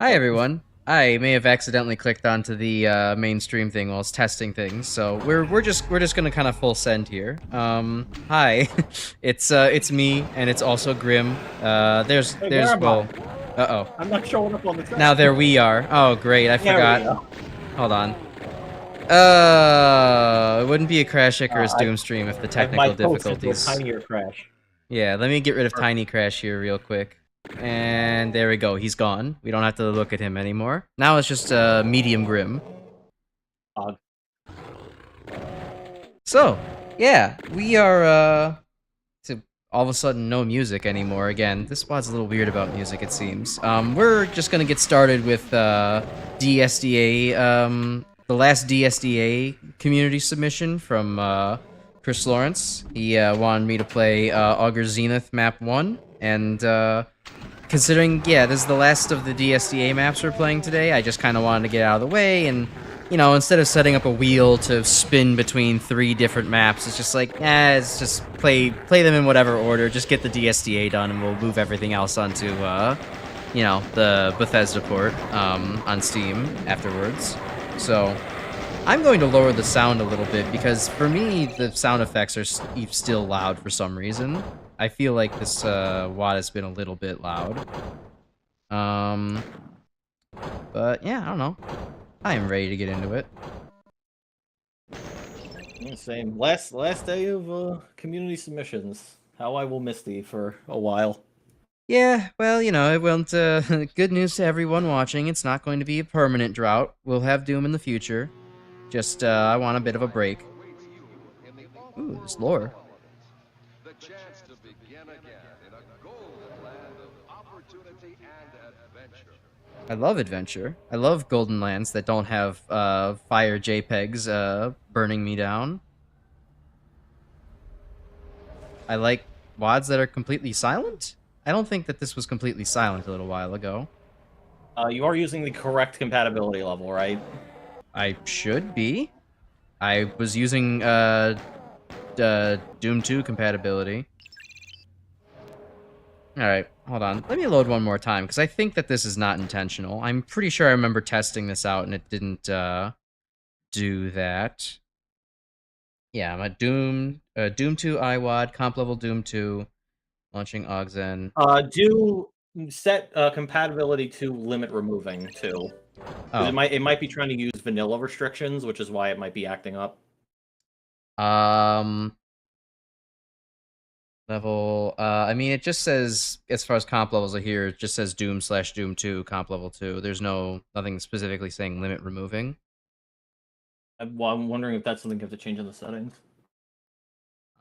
Hi everyone. I may have accidentally clicked onto the mainstream thing while I was testing things, so we're just gonna kind of full send here. Hi, it's me, and it's also Grim. There's Hey, where there's am I? well, uh-oh. I'm not showing up on the Now track. there we are. Oh great, I There we forgot. go. Hold on. It wouldn't be a Crash Icarus Uh, Doom stream if the I've my technical post into a difficulties. tinier crash. Yeah, let me get rid of Perfect. Tiny Crash here real quick. And there we go, he's gone. We don't have to look at him anymore. Now it's just medium Grim. Uh, So, yeah, we are, to all of a sudden no music anymore again. This squad's a little weird about music, it seems. We're just gonna get started with, DSDA, the last DSDA community submission from, Chris Lawrence. He, wanted me to play, Augur Zenith Map 1, and, considering, yeah, this is the last of the DSDA maps we're playing today, I just kind of wanted to get out of the way, and, you know, instead of setting up a wheel to spin between 3 different maps, it's just like, it's just play them in whatever order, just get the DSDA done, and we'll move everything else onto, you know, the Bethesda port, on Steam afterwards. So, I'm going to lower the sound a little bit, because for me, the sound effects are still loud for some reason. I feel like this WAD has been a little bit loud. Um, but yeah, I don't know. I am ready to get into it. Same. Last day of community submissions. How I will miss thee for a while. Yeah, well, you know, it won't. Good news to everyone watching. It's not going to be a permanent drought. We'll have Doom in the future. Just, I want a bit of a break. Ooh, there's lore. The chance to begin again in a golden land of opportunity and adventure. I love adventure. I love golden lands that don't have fire JPEGs burning me down. I like WADs that are completely silent. I don't think that this was completely silent a little while ago. You are using the correct compatibility level, right? I should be. I was using Doom 2 compatibility. Alright, hold on. Let me load one more time, because I think that this is not intentional. I'm pretty sure I remember testing this out and it didn't do that. Yeah, I'm at Doom 2 iWAD, comp level Doom 2, launching Ogzen. Do set compatibility to limit removing too. Oh. It might be trying to use vanilla restrictions, which is why it might be acting up. Level, I mean, it just says, as far as comp levels are here, it just says Doom/Doom 2, comp level 2. There's nothing specifically saying limit removing. Well, I'm wondering if that's something you have to change in the settings.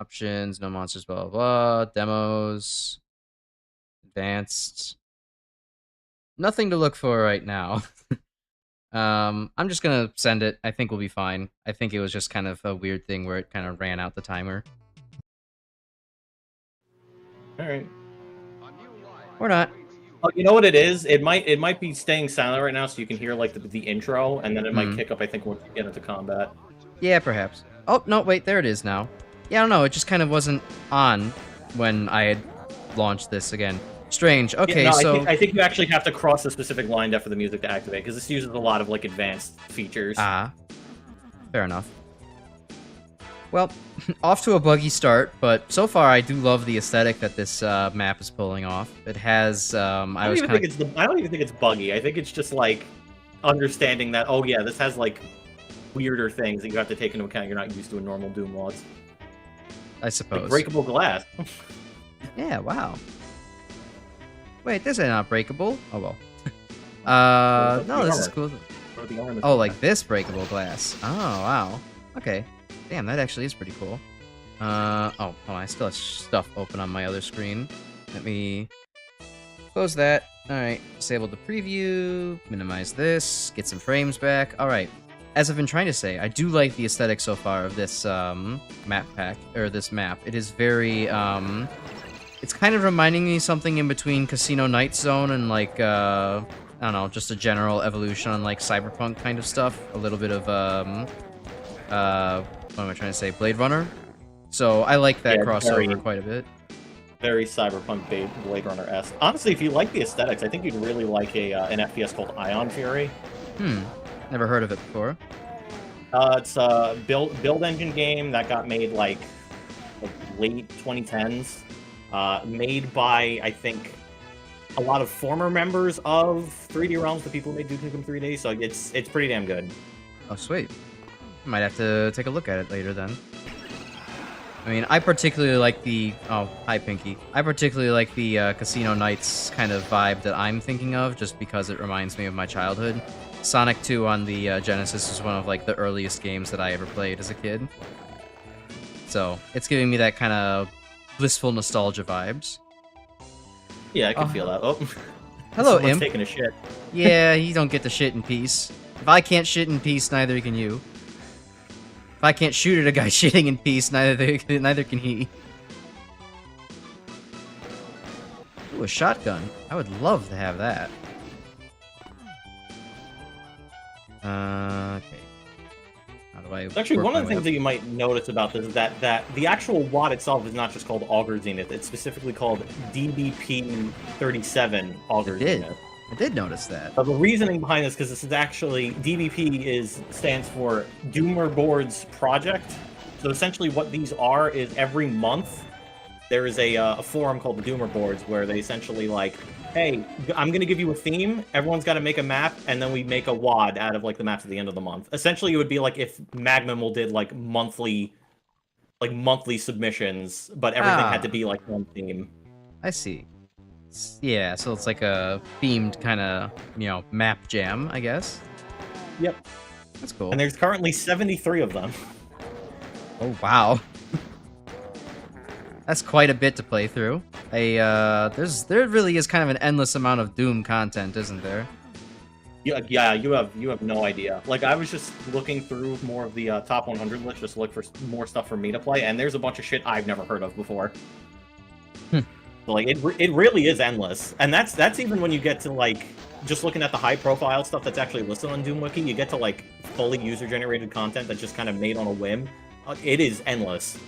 Options, no monsters, blah, blah, blah. Demos. Advanced. Nothing to look for right now. I'm just gonna send it. I think we'll be fine. I think it was just kind of a weird thing where it kind of ran out the timer. Alright. Or not. Oh, you know what it is? It might be staying silent right now, so you can hear like the intro, and then it might kick up. I think once you get into combat. Yeah, perhaps. Oh no, wait, there it is now. Yeah, I don't know. It just kind of wasn't on when I had launched this again. Strange. Okay, Yeah, no, so I think you actually have to cross a specific line depth for the music to activate, because this uses a lot of like advanced features. Fair enough. Well, off to a buggy start, but so far I do love the aesthetic that this map is pulling off. It has, I don't even think it's buggy. I think it's just like understanding that, oh yeah, this has like weirder things that you have to take into account you're not used to in normal Doom mods. I suppose. Like breakable glass. Yeah, wow. Wait, this is not breakable. Oh well. No, this is cool. Oh, like this breakable glass. Oh, wow. Okay. Damn, that actually is pretty cool. Oh, hold on, I still have stuff open on my other screen. Let me close that. Alright, disable the preview, minimize this, get some frames back. Alright. As I've been trying to say, I do like the aesthetic so far of this map pack, or this map. It is very, it's kind of reminding me something in between Casino Night Zone and like, I don't know, just a general evolution on like cyberpunk kind of stuff. A little bit of, what am I trying to say? Blade Runner? So I like that crossover quite a bit. Very cyberpunk Blade Runner-esque. Honestly, if you like the aesthetics, I think you'd really like an FPS called Ion Fury. Never heard of it before. It's a build engine game that got made like late 2010s. Made by, I think, a lot of former members of 3D Realms, the people who made Duke Nukem 3D, so it's pretty damn good. Oh, sweet. Might have to take a look at it later then. I mean, I particularly like the... Oh, hi, Pinky. I particularly like the Casino Nights kind of vibe that I'm thinking of, just because it reminds me of my childhood. Sonic 2 on the Genesis was one of, like, the earliest games that I ever played as a kid. So, it's giving me that kind of blissful nostalgia vibes. Yeah, I can feel that. Oh, hello, Imp. Imp. Taking a shit. Yeah, you don't get to shit in peace. If I can't shit in peace, neither can you. If I can't shoot at a guy shitting in peace, neither can he. Ooh, a shotgun. I would love to have that. Okay. How do I... Actually, work one my of the way things up? that you might notice about this is that the actual WAD itself is not just called Augur Zenith, it's specifically called DBP-37 Augur Zenith. I did notice that. The reasoning behind this, because this is actually, DBP stands for Doomer Boards Project. So essentially what these are is every month there is a forum called the Doomer Boards where they essentially like, hey, I'm going to give you a theme, everyone's got to make a map, and then we make a WAD out of like the maps at the end of the month. Essentially it would be like if Magmammal did like monthly submissions, but everything had to be like one theme. I see. Yeah, so it's like a themed kind of, map jam, I guess. Yep. That's cool. And there's currently 73 of them. Oh, wow. That's quite a bit to play through. There really is kind of an endless amount of Doom content, isn't there? Yeah, you have no idea. Like, I was just looking through more of the top 100 list just to look for more stuff for me to play, and there's a bunch of shit I've never heard of before. So, like, it really is endless. And that's even when you get to, like, just looking at the high-profile stuff that's actually listed on Doom Wiki, you get to, like, fully user-generated content that's just kind of made on a whim. It is endless.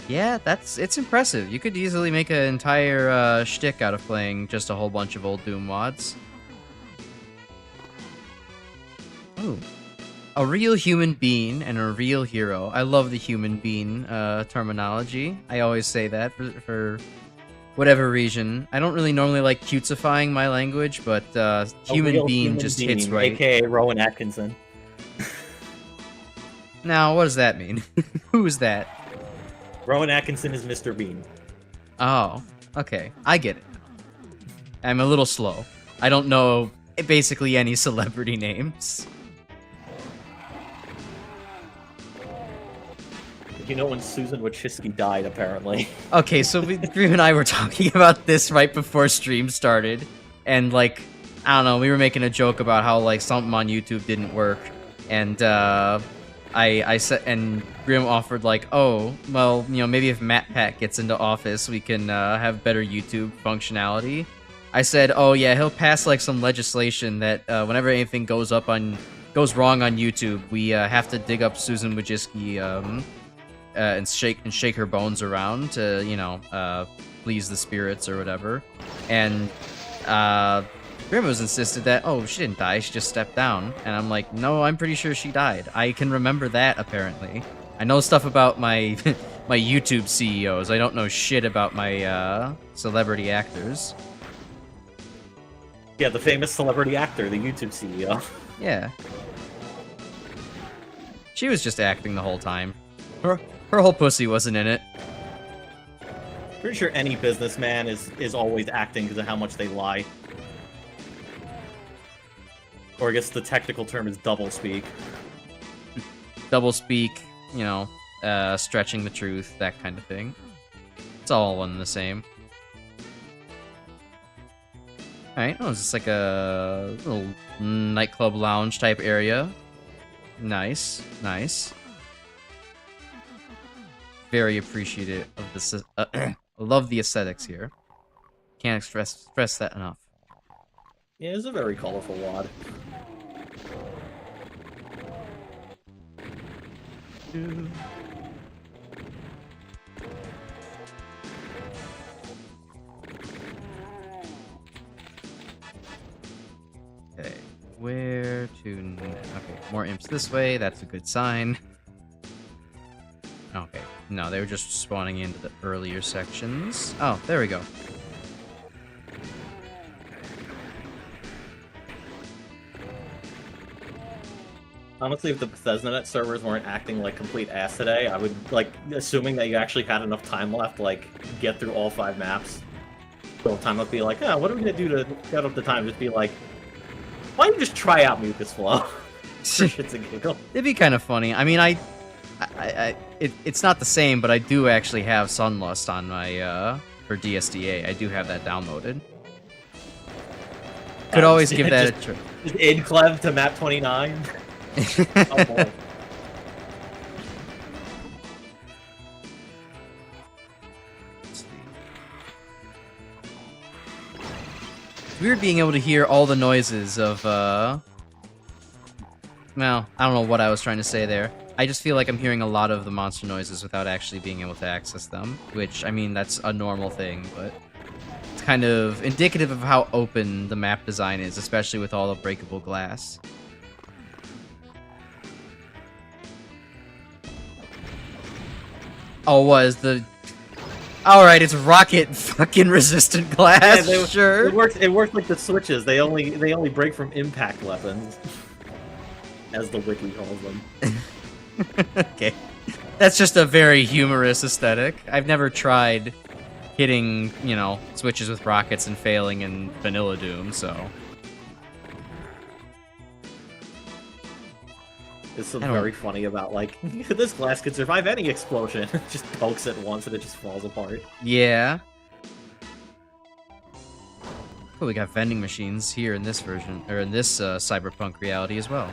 Yeah, it's impressive. You could easily make an entire shtick out of playing just a whole bunch of old Doom mods. Ooh. A real human being and a real hero. I love the human being terminology. I always say that for whatever reason. I don't really normally like cutesifying my language, but human being just hits right. AKA Rowan Atkinson. Now, what does that mean? Who is that? Rowan Atkinson is Mr. Bean. Oh, okay. I get it. I'm a little slow. I don't know basically any celebrity names. You know when Susan Wojcicki died, apparently. Okay, so Dream and I were talking about this right before stream started, and like, I don't know, we were making a joke about how like something on YouTube didn't work, and I said, and Grim offered like, oh, well, maybe if MatPat gets into office, we can have better YouTube functionality. I said, oh yeah, he'll pass like some legislation that whenever anything goes wrong on YouTube, we have to dig up Susan Wojcicki and shake her bones around to please the spirits or whatever. And Grim was insisted that, oh, she didn't die, she just stepped down. And I'm like, no, I'm pretty sure she died. I can remember that, apparently. I know stuff about my my YouTube CEOs. I don't know shit about my celebrity actors. Yeah, the famous celebrity actor, the YouTube CEO. Yeah. She was just acting the whole time. Her whole pussy wasn't in it. Pretty sure any businessman is always acting because of how much they lie. Or I guess the technical term is doublespeak. Doublespeak, stretching the truth, that kind of thing. It's all one and the same. Alright, oh, is this like a little nightclub lounge type area? Nice, nice. Very appreciative of this. I love the aesthetics here. Can't stress that enough. Yeah, it's a very colorful wad. Where to... Okay, more imps this way. That's a good sign. Okay. No, they were just spawning into the earlier sections. Oh, there we go. Honestly, if the BethesdaNet servers weren't acting like complete ass today, I would, like, assuming that you actually had enough time left, like, get through all 5 maps. So time would be like, what are we gonna do to get up the time? Just be like, why don't you just try out Mucus Flow? For shits and giggles. It'd be kind of funny. I mean, it's not the same, but I do actually have Sunlust on my, for DSDA. I do have that downloaded. Could always give that a try. Just Inclev to map 29. Oh boy. It's weird being able to hear all the noises of, well, I don't know what I was trying to say there. I just feel like I'm hearing a lot of the monster noises without actually being able to access them, which, I mean, that's a normal thing, but it's kind of indicative of how open the map design is, especially with all the breakable glass. Oh, was the... Alright, it's rocket fucking resistant glass, Yeah, sure. It works like the switches. They only break from impact weapons. As the wiki calls them. Okay. That's just a very humorous aesthetic. I've never tried hitting, you know, switches with rockets and failing in Vanilla Doom, so... There's something very funny about, like, this glass could survive any explosion. It just pokes it once and it just falls apart. Yeah. Oh, we got vending machines here in this version, or in this cyberpunk reality as well.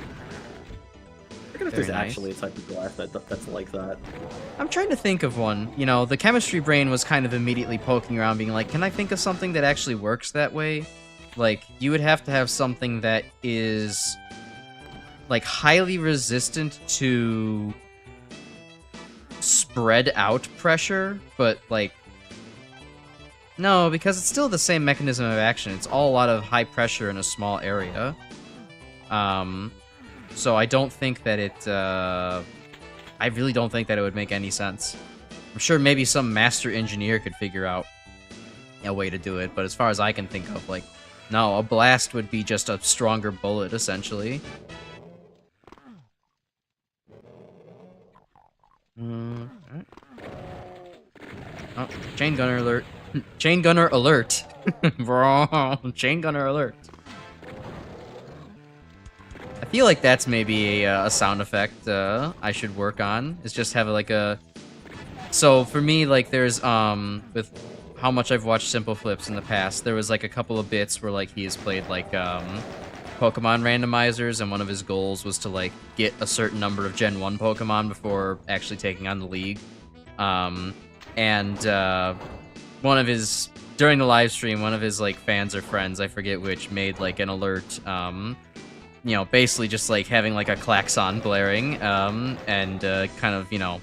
I wonder if there's actually a type of glass that's like that. I'm trying to think of one. You know, the chemistry brain was kind of immediately poking around being like, can I think of something that actually works that way? Like, you would have to have something that is... like, highly resistant to spread out pressure, but, like... No, because it's still the same mechanism of action. It's all a lot of high pressure in a small area. So I don't think that it, I really don't think that it would make any sense. I'm sure maybe some master engineer could figure out a way to do it, but as far as I can think of, like, no, a blast would be just a stronger bullet, essentially. Oh, chain gunner alert. Chain gunner alert. Bro, chain gunner alert. I feel like that's maybe a sound effect I should work on. Is just have like a... So for me, like there's, with how much I've watched Simple Flips in the past, there was like a couple of bits where like he has played like, Pokemon randomizers, and one of his goals was to like get a certain number of Gen 1 Pokemon before actually taking on the league. One of his, during the live stream, one of his like fans or friends, I forget which, made like an alert, you know, basically just like having like a klaxon blaring, and kind of, you know,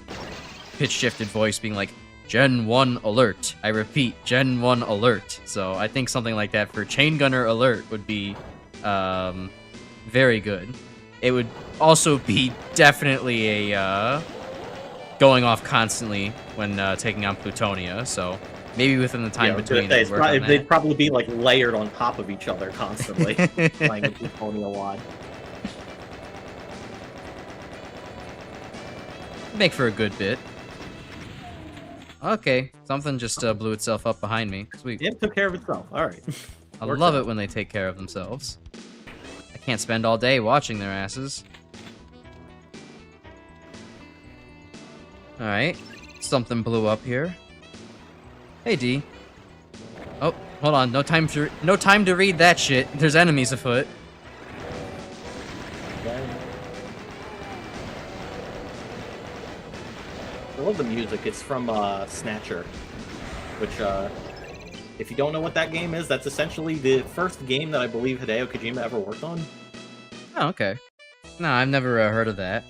pitch shifted voice being like, Gen 1 alert. I repeat, Gen 1 alert. So I think something like that for Chain Gunner alert would be very good. It would also be definitely a going off constantly when taking on Plutonia, so maybe within the time between they'd probably be like layered on top of each other constantly. Playing with Plutonia a lot. Make for a good bit. Okay, something just blew itself up behind me. Sweet. It took care of itself. Alright. I love it when they take care of themselves. I can't spend all day watching their asses. Alright. Something blew up here. Hey, D. Oh, hold on. No time to read that shit. There's enemies afoot. I love the music. It's from Snatcher, which, if you don't know what that game is, that's essentially the first game that I believe Hideo Kojima ever worked on. Oh, okay. No, I've never heard of that.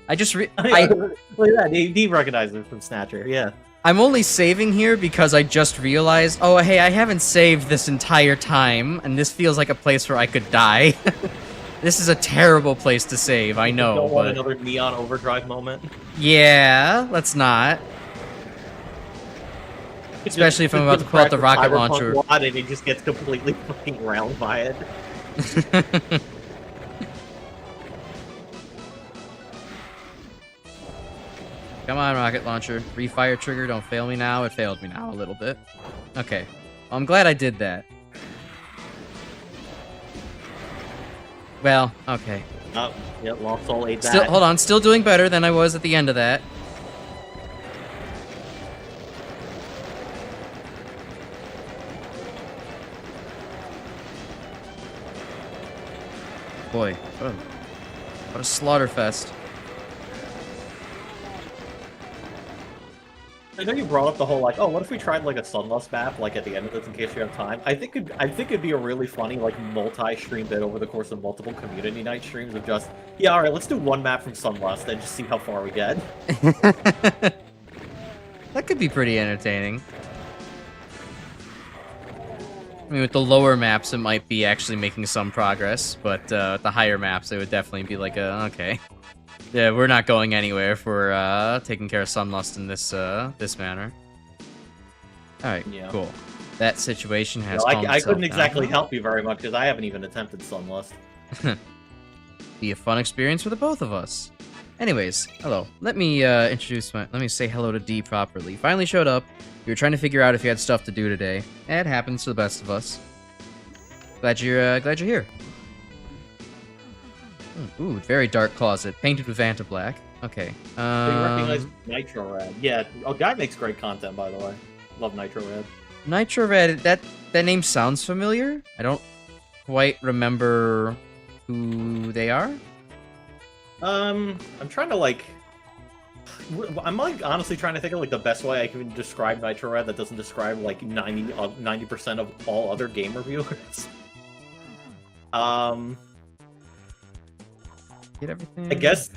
I just Look at that, he recognizes it from Snatcher, yeah. I'm only saving here because I just realized, oh, hey, I haven't saved this entire time, and this feels like a place where I could die. This is a terrible place to save, I know, Don't want but... another Neon Overdrive moment. Yeah, let's not. Especially if I'm about to pull out the rocket launcher. And he just gets completely fucking round by it. Come on, rocket launcher. Refire trigger, don't fail me now. It failed me now a little bit. Okay. Well, I'm glad I did that. Well, okay. Oh, yeah, Lost Soul ate that. Still, hold on, still doing better than I was at the end of that. Boy, what a slaughter fest. I know you brought up the whole like, oh, what if we tried like a Sunlust map like at the end of this in case you have time? I think it'd be a really funny like multi-stream bit over the course of multiple community night streams of just, yeah, all right, let's do one map from Sunlust and just see how far we get. That could be pretty entertaining. I mean, with the lower maps, it might be actually making some progress, but the higher maps, it would definitely be like, okay. Yeah, we're not going anywhere if we're taking care of Sunlust in this this manner. Alright, Yeah. cool. That situation has Well, calmed I itself couldn't down. exactly help you very much because I haven't even attempted Sunlust. Be a fun experience for the both of us. Anyways, hello. Let me let me say hello to D properly. You finally showed up. You were trying to figure out if you had stuff to do today. It happens to the best of us. Glad you're here. Ooh, very dark closet, painted with Vanta black. Okay. You recognize Nitro Red? Yeah, guy makes great content, by the way. Love Nitro Red. Nitro Red. That name sounds familiar. I don't quite remember who they are. I'm trying to like. I'm like honestly trying to think of like the best way I can describe Nitro Red that doesn't describe like 90% of all other game reviewers. Get everything. I guess.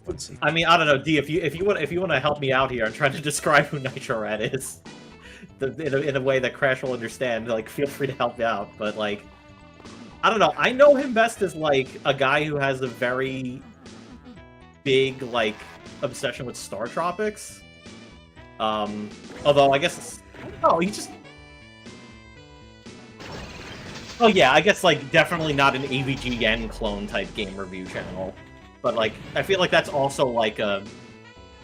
Let's I mean, I don't know, D. If you want to help me out here, I'm trying to describe who Nitro Red is, in a way that Crash will understand. Like, feel free to help me out. But like, I don't know. I know him best as like a guy who has a very big like obsession with Star Tropics. Although I guess he just. Oh yeah, I guess like definitely not an AVGN clone type game review channel, but like I feel like that's also like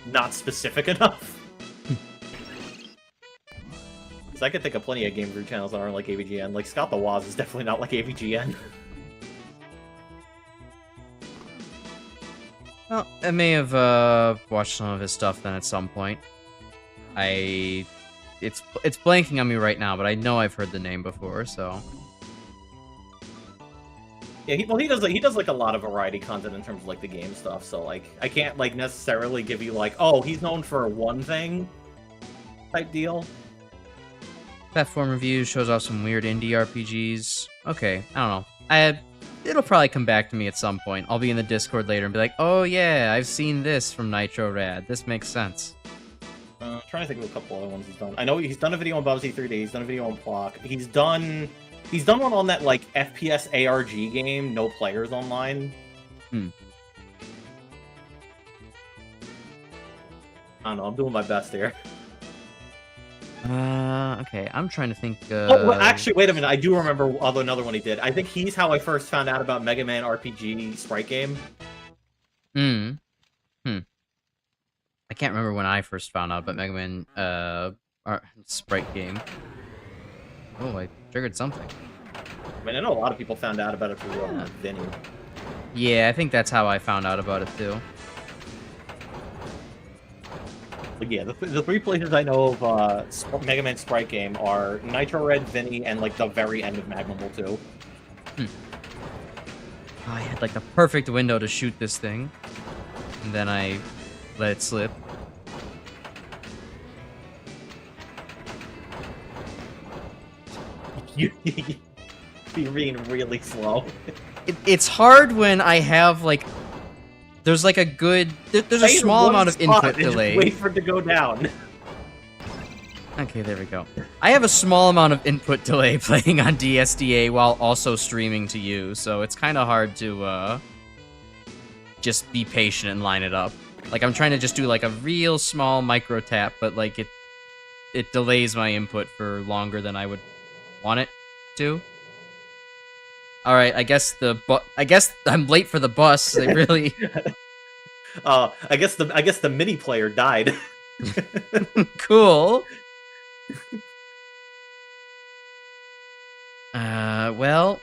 not specific enough. Because I could think of plenty of game review channels that aren't like AVGN. Like Scott the Woz is definitely not like AVGN. Well, I may have watched some of his stuff then at some point. It's blanking on me right now, but I know I've heard the name before, so. Yeah, he does like a lot of variety content in terms of like the game stuff. So like I can't like necessarily give you like, oh, he's known for one thing type deal. Platform reviews, shows off some weird indie RPGs. Okay, I don't know. It'll probably come back to me at some point. I'll be in the Discord later and be like, oh yeah, I've seen this from Nitro Rad. This makes sense. I'm trying to think of a couple other ones he's done. I know he's done a video on Bubsy 3D. He's done a video on Plock. He's done one on that like FPS ARG game, No Players Online. I don't know. I'm doing my best here. Okay. I'm trying to think. Oh, well, actually, wait a minute. I do remember another one he did. I think he's how I first found out about Mega Man RPG sprite game. I can't remember when I first found out about Mega Man sprite game. Oh, I triggered something. I mean, I know a lot of people found out about it through Vinny. Yeah, I think that's how I found out about it too. But yeah, the three places I know of Mega Man sprite game are Nitro Red, Vinny, and like the very end of Magmable 2. I had like the perfect window to shoot this thing, and then I let it slip. You're being really slow. It's hard when I have like, there's like a good, there's a small amount of input delay. Wait for it to go down. Okay, there we go. I have a small amount of input delay playing on DSDA while also streaming to you, so it's kind of hard to just be patient and line it up. Like, I'm trying to just do like a real small micro tap, but like it delays my input for longer than I would want it to. All right, I guess I'm late for the bus. They really I guess the MIDI player died. cool. Well,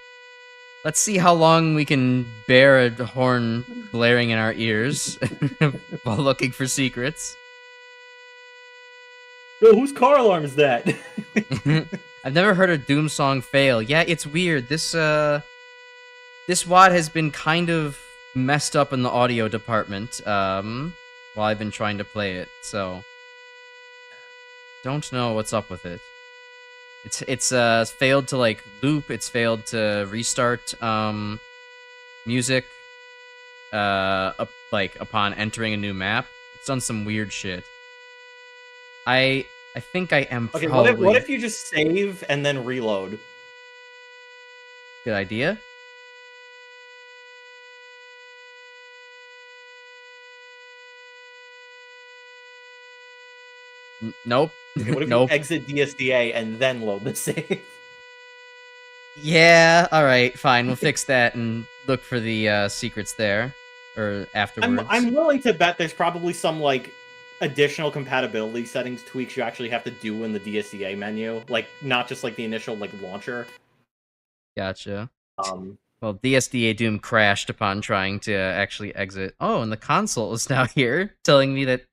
let's see how long we can bear a horn blaring in our ears while looking for secrets. Yo, whose car alarm is that? I've never heard a Doom song fail. Yeah, it's weird. This WAD has been kind of messed up in the audio department while I've been trying to play it, so don't know what's up with it. It's failed to like loop, it's failed to restart music like upon entering a new map. It's done some weird shit. I think I am Okay, probably what if you just save and then reload? good idea. Nope. Okay, what if Nope. you exit DSDA and then load the save? Yeah, alright, fine. We'll fix that and look for the secrets there. Or afterwards. I'm willing to bet there's probably some, like, additional compatibility settings tweaks you actually have to do in the DSDA menu. Like, not just, like, the initial, like, launcher. Gotcha. Well, DSDA Doom crashed upon trying to actually exit. Oh, and the console is now here, telling me that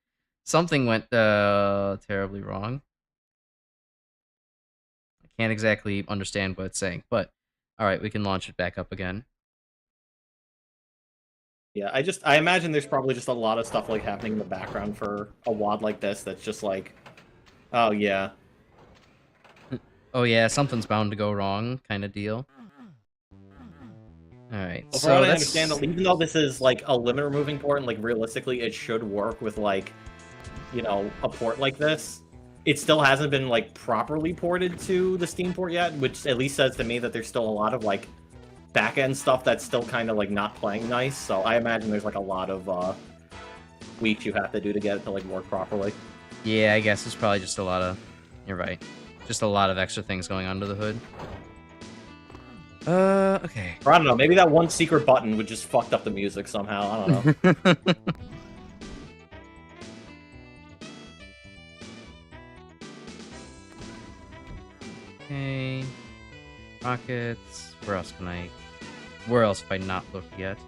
something went terribly wrong. I can't exactly understand what it's saying, but alright, we can launch it back up again. Yeah, I imagine there's probably just a lot of stuff, like, happening in the background for a WAD like this that's just like, oh, yeah. Oh yeah, something's bound to go wrong, kind of deal. Alright, Well, so from what I that's... understand, even though this is, like, a limit removing port, and, like, realistically it should work with, like, you know, a port like this, it still hasn't been, like, properly ported to the Steam port yet, which at least says to me that there's still a lot of, like, back-end stuff that's still kind of, like, not playing nice, so I imagine there's, like, a lot of, tweaks you have to do to get it to, like, work properly. Yeah, I guess it's probably just a lot of... You're right. Just a lot of extra things going under the hood. Okay. Or I don't know, maybe that one secret button would just fucked up the music somehow, I don't know. Okay. Rockets. Where else can I... Where else have I not looked yet?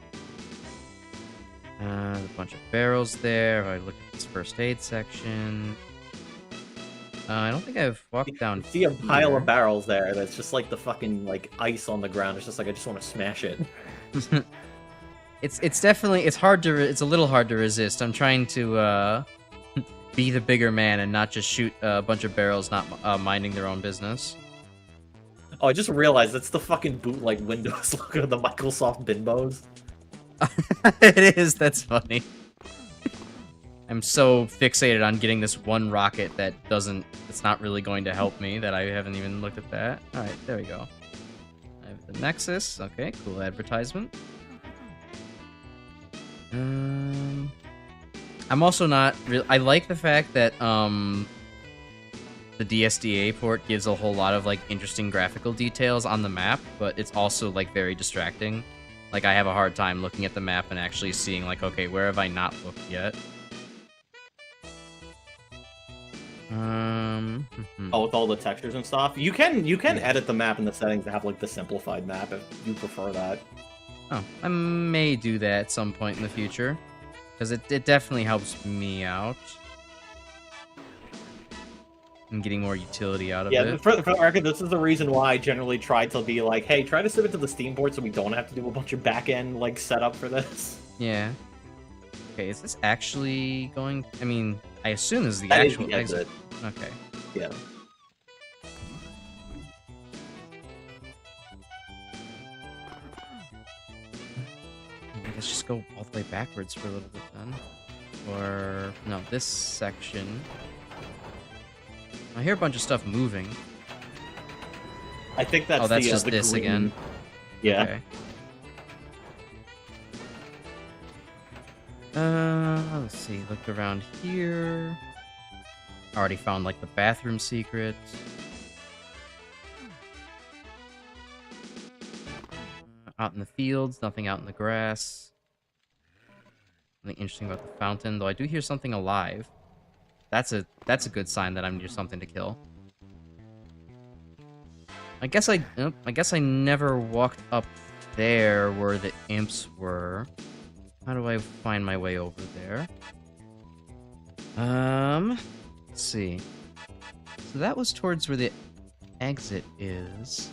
There's a bunch of barrels there. If I look at this first aid section... I don't think I've walked down You see a pile here. of barrels there that's just like the fucking, like, ice on the ground. It's just like, I just want to smash it. It's definitely... It's hard to... It's a little hard to resist. I'm trying to, be the bigger man and not just shoot a bunch of barrels not minding their own business. Oh, I just realized that's the fucking bootleg Windows logo of the Microsoft Bimbos. It is, that's funny. I'm so fixated on getting this one rocket that it's not really going to help me that I haven't even looked at that. Alright, there we go. I have the Nexus. Okay, cool advertisement. I'm also not really... I like the fact that, the DSDA port gives a whole lot of, like, interesting graphical details on the map, but it's also, like, very distracting. Like, I have a hard time looking at the map and actually seeing, like, okay, where have I not looked yet? Oh, with all the textures and stuff? You can edit the map in the settings to have, like, the simplified map if you prefer that. Oh, I may do that at some point in the future, because it definitely helps me out. And getting more utility out of it. Yeah, for the record, this is the reason why I generally try to be like, hey, try to save it to the Steam port so we don't have to do a bunch of back-end, like, setup for this. Yeah. Okay, is this actually going... I mean, I assume this is the That is actual the exit. Okay. Yeah. Let's just go all the way backwards for a little bit then. Or... No, this section... I hear a bunch of stuff moving. I think that's Oh, that's the, just the this green. again. Yeah. Okay. Let's see. Looked around here. Already found like the bathroom secret. Out in the fields, nothing out in the grass. Nothing interesting about the fountain, though I do hear something alive. That's a good sign that I'm near something to kill. I guess I never walked up there where the imps were. How do I find my way over there? Let's see. So that was towards where the exit is.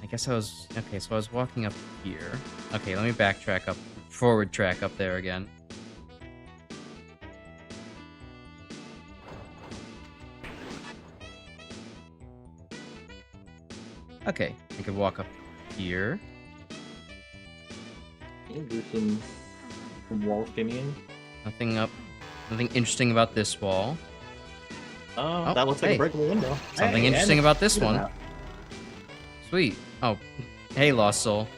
I guess I was... Okay, so I was walking up here. Okay, let me backtrack up. Forward track up there again. Okay, I could walk up here. Do some wall shimmying. Nothing interesting about this wall. Oh, that looks like hey. a breakable window. Something Hey, interesting and- about this look at one. that. Sweet. Oh, hey, Lost Soul.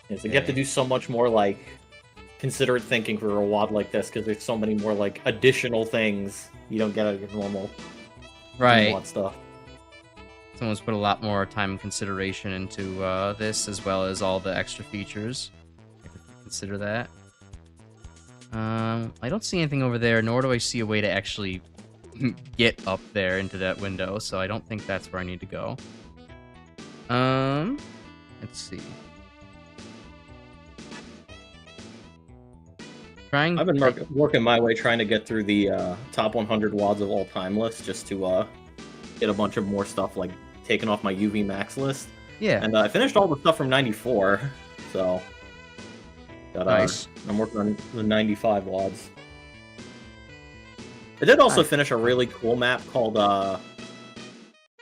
Yeah, so you have to do so much more, like, considerate thinking for a WAD like this, because there's so many more, like, additional things you don't get out of your normal Right. WAD stuff. Someone's put a lot more time and consideration into this, as well as all the extra features. I have to consider that. I don't see anything over there, nor do I see a way to actually get up there into that window, so I don't think that's where I need to go. Let's see. I've been working my way trying to get through the top 100 WADs of all time list, just to get a bunch of more stuff, like, taken off my UV max list. Yeah. And I finished all the stuff from 94, so... Nice. I'm working on the 95 WADs. I did also Nice. finish a really cool map called, I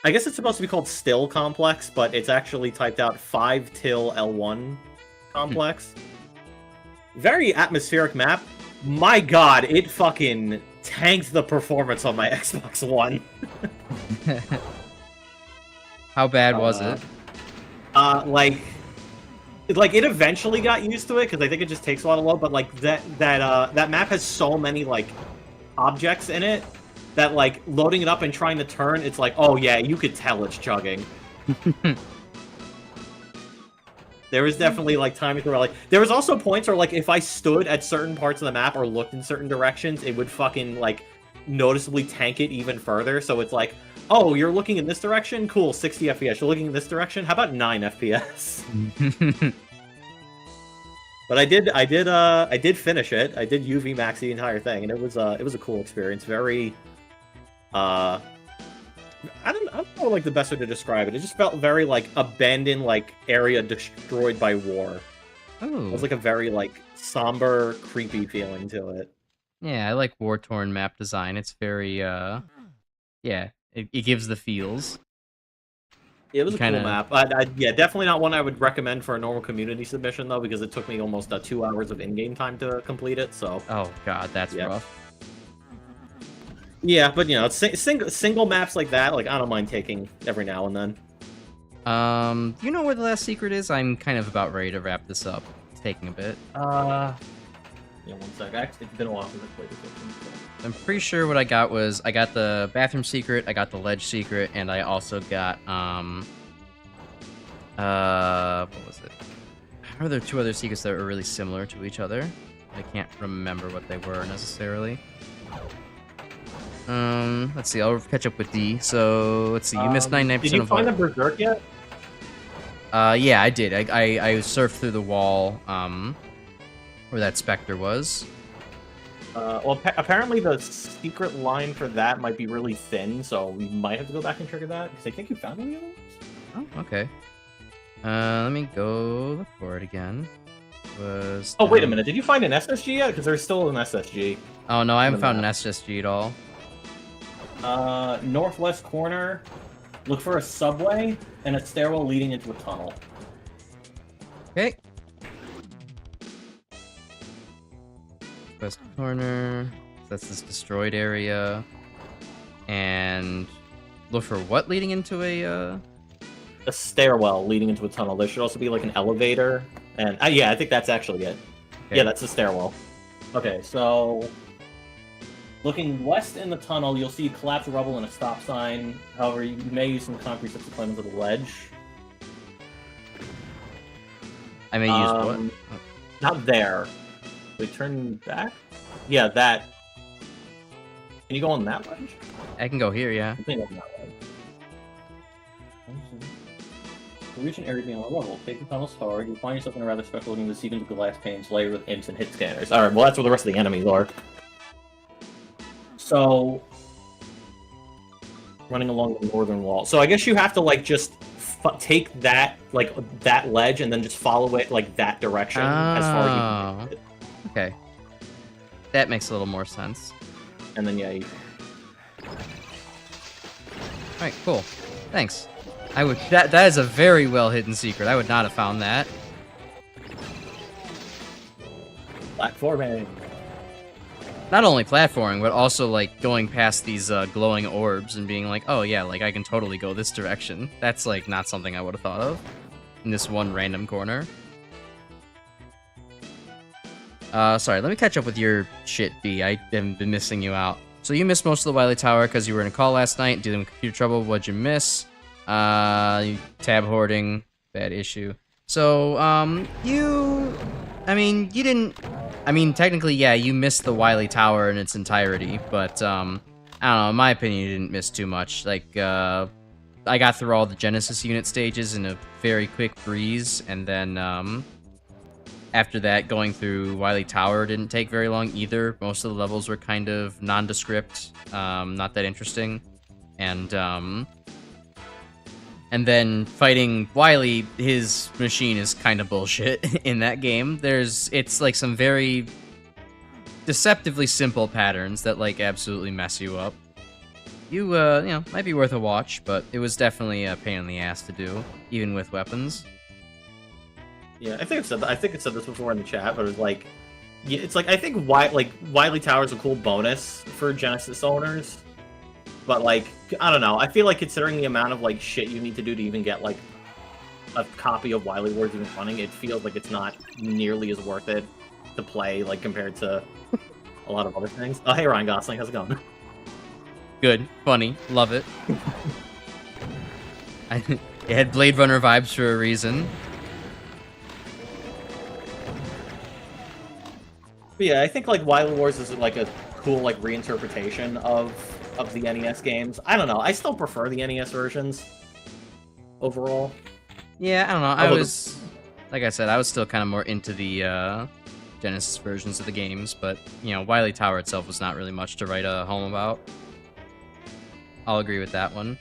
guess it's supposed to be called Still Complex, but it's actually typed out 5 till L1 Complex. Very atmospheric map. My god, it fucking tanked the performance on my Xbox One. How bad was it? Like it eventually got used to it because I think it just takes a lot of load. But like that map has so many like objects in it that like loading it up and trying to turn, it's like, oh yeah, you could tell it's chugging. There was definitely like times where like there was also points where like if I stood at certain parts of the map or looked in certain directions, it would fucking like noticeably tank it even further. So it's like, oh, you're looking in this direction? Cool, 60 FPS. You're looking in this direction? How about 9 FPS? But I did finish it. I did UV max the entire thing, and it was a cool experience. Very, I don't know like the best way to describe it. It just felt very like abandoned, like area destroyed by war. Oh. It was like a very like somber, creepy feeling to it. Yeah, I like war-torn map design. It's very, yeah, it gives the feels. It was a Kinda... cool map. Yeah, definitely not one I would recommend for a normal community submission, though, because it took me almost 2 hours of in-game time to complete it, so... Oh, God, that's yeah. rough. Yeah, but, you know, it's single maps like that, like, I don't mind taking every now and then. Do you know where the last secret is? I'm kind of about ready to wrap this up. It's taking a bit. Yeah, 1 sec. Actually, it's been a while since I played this one, so... I'm pretty sure what I got was, I got the bathroom secret, I got the ledge secret, and I also got, what was it? I remember there were 2 other secrets that were really similar to each other. I can't remember what they were necessarily. Let's see, I'll catch up with D. So, let's see, you missed 99% of... Did you find the Berserk yet? Yeah, I did. I surfed through the wall, where that specter was. Well, apparently the secret line for that might be really thin, so we might have to go back and trigger that, because I think you found one of those? Oh, okay. Let me go look for it again. Oh, wait a minute. Did you find an SSG yet? Because there's still an SSG. Oh, no, I haven't found an SSG at all. Northwest corner. Look for a subway and a stairwell leading into a tunnel. Okay. West corner. That's this destroyed area. And look for what leading into a stairwell leading into a tunnel. There should also be like an elevator. And yeah, I think that's actually it. Okay. Yeah, that's the stairwell. Okay, so looking west in the tunnel, you'll see collapsed rubble and a stop sign. However, you may use some concrete steps to climb into the ledge. I may use what? Not there. We turn back? Yeah, that. Can you go on that ledge? I can go here, yeah. I think on that ledge. To reach an area beyond the rubble, take the tunnels forward, you'll find yourself in a rather special looking sequence of glass panes layered with imps and hit scanners. Alright, well that's where the rest of the enemies are. So, running along the northern wall. So I guess you have to like just take that like that ledge and then just follow it like that direction as far as you can get it. Okay. That makes a little more sense. And then yeah. Alright, cool. Thanks. That is a very well hidden secret. I would not have found that. Platforming. Not only platforming, but also like going past these glowing orbs and being like, oh yeah, like I can totally go this direction. That's like not something I would have thought of in this one random corner. Sorry, let me catch up with your shit, B. I have been missing you out. So you missed most of the Wily Tower because you were in a call last night dealing with computer trouble. What'd you miss? Tab hoarding, bad issue. So, you didn't, technically, yeah, you missed the Wily Tower in its entirety, but, I don't know, in my opinion, you didn't miss too much. Like, I got through all the Genesis unit stages in a very quick breeze, and then, after that, going through Wily Tower didn't take very long either. Most of the levels were kind of nondescript, not that interesting, and then fighting Wily, his machine is kind of bullshit in that game. It's like some very deceptively simple patterns that like absolutely mess you up. You know, might be worth a watch, but it was definitely a pain in the ass to do, even with weapons. Yeah, I think it said this before in the chat, but it was like, yeah, it's like I think Wily Tower is a cool bonus for Genesis owners. But, like, I don't know. I feel like considering the amount of, like, shit you need to do to even get, like, a copy of Wily Wars even running, it feels like it's not nearly as worth it to play, like, compared to a lot of other things. Oh, hey, Ryan Gosling. How's it going? Good. Funny. Love it. It had Blade Runner vibes for a reason. But yeah, I think, like, Wily Wars is, like, a cool, like, reinterpretation of the NES games. I don't know. I still prefer the NES versions overall. Yeah, I don't know. Like I said, I was still kind of more into the Genesis versions of the games, but, you know, Wily Tower itself was not really much to write a home about. I'll agree with that one.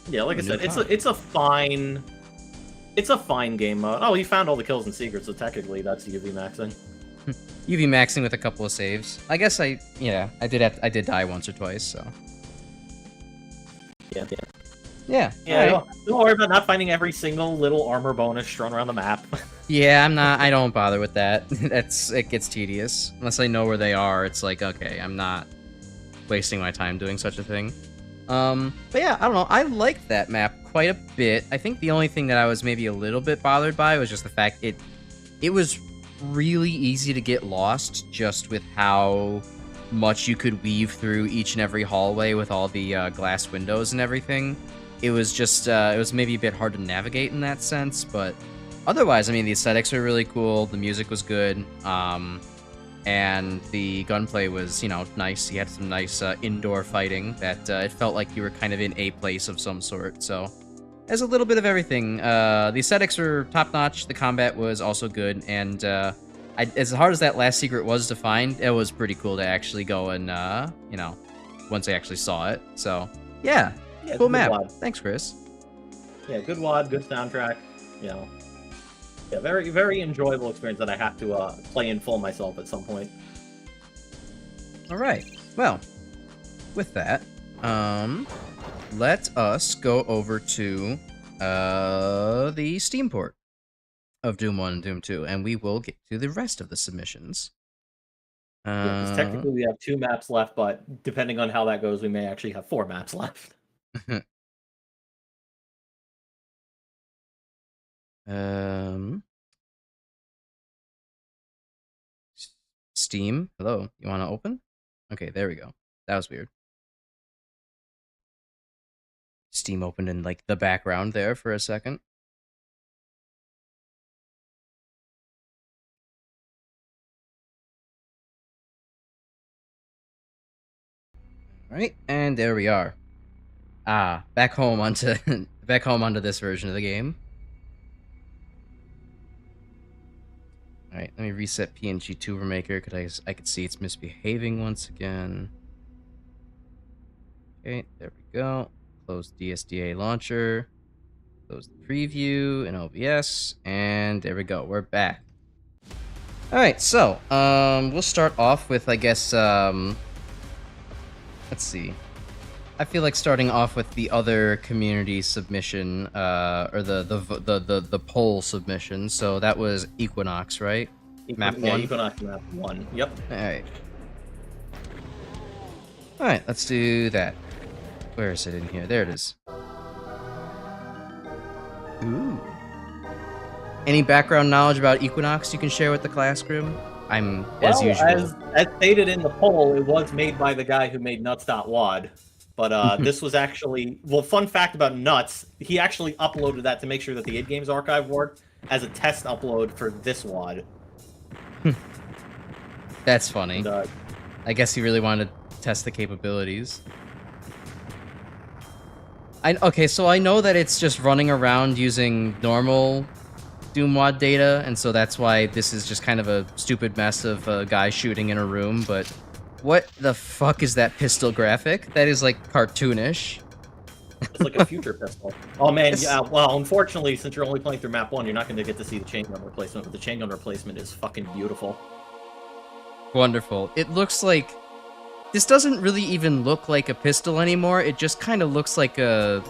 Yeah, like I said, it's a fine game mode. Oh, you found all the kills and secrets, so technically that's UV maxing. UV maxing with a couple of saves. I guess I did die once or twice, so. Yeah. Right. Don't worry about not finding every single little armor bonus strewn around the map. Yeah, I don't bother with that. It gets tedious. Unless I know where they are, it's like, okay, I'm not wasting my time doing such a thing. But yeah, I don't know. I liked that map quite a bit. I think the only thing that I was maybe a little bit bothered by was just the fact it was really easy to get lost just with how much you could weave through each and every hallway with all the glass windows and everything. It was just, it was maybe a bit hard to navigate in that sense, but otherwise, I mean, the aesthetics were really cool, the music was good, and the gunplay was, you know, nice. You had some nice indoor fighting that it felt like you were kind of in a place of some sort, so there's a little bit of everything. The aesthetics were top-notch, the combat was also good, and as hard as that last secret was to find, it was pretty cool to actually go and, you know, once I actually saw it. So, yeah cool map. WAD. Thanks, Chris. Yeah, good WAD, good soundtrack, you know. Yeah, very, very enjoyable experience that I have to play in full myself at some point. All right. Well, with that, let us go over to the Steam port of Doom 1 and Doom 2, and we will get to the rest of the submissions. Because technically we have 2 maps left, but depending on how that goes, we may actually have 4 maps left. Steam. Hello. You want to open? Okay, there we go. That was weird. Steam opened in like the background there for a second. All right, and there we are. Back home onto this version of the game. All right, let me reset PNG Tuber Maker because I could see it's misbehaving once again. Okay, there we go. Close DSDA launcher. Close the preview in OBS, and there we go. We're back. All right, so we'll start off with, I guess, let's see. I feel like starting off with the other community submission, or the poll submission. So that was Equinox, right? Map 1? Equinox map 1. Yep. Alright. Alright, let's do that. Where is it in here? There it is. Ooh. Any background knowledge about Equinox you can share with the class, Grim? As usual. As stated in the poll, it was made by the guy who made nuts.wad. But this was actually... Well, fun fact about Nuts, he actually uploaded that to make sure that the id Games archive worked as a test upload for this WAD. That's funny. And, I guess he really wanted to test the capabilities. Okay, so I know that it's just running around using normal DoomWAD data, and so that's why this is just kind of a stupid mess of a guy shooting in a room, but what the fuck is that pistol graphic? That is, like, cartoonish. It's like a future pistol. Oh man, yeah, well, unfortunately, since you're only playing through map 1, you're not going to get to see the chain gun replacement, but the chain gun replacement is fucking beautiful. Wonderful. It looks like... This doesn't really even look like a pistol anymore, it just kind of looks like a,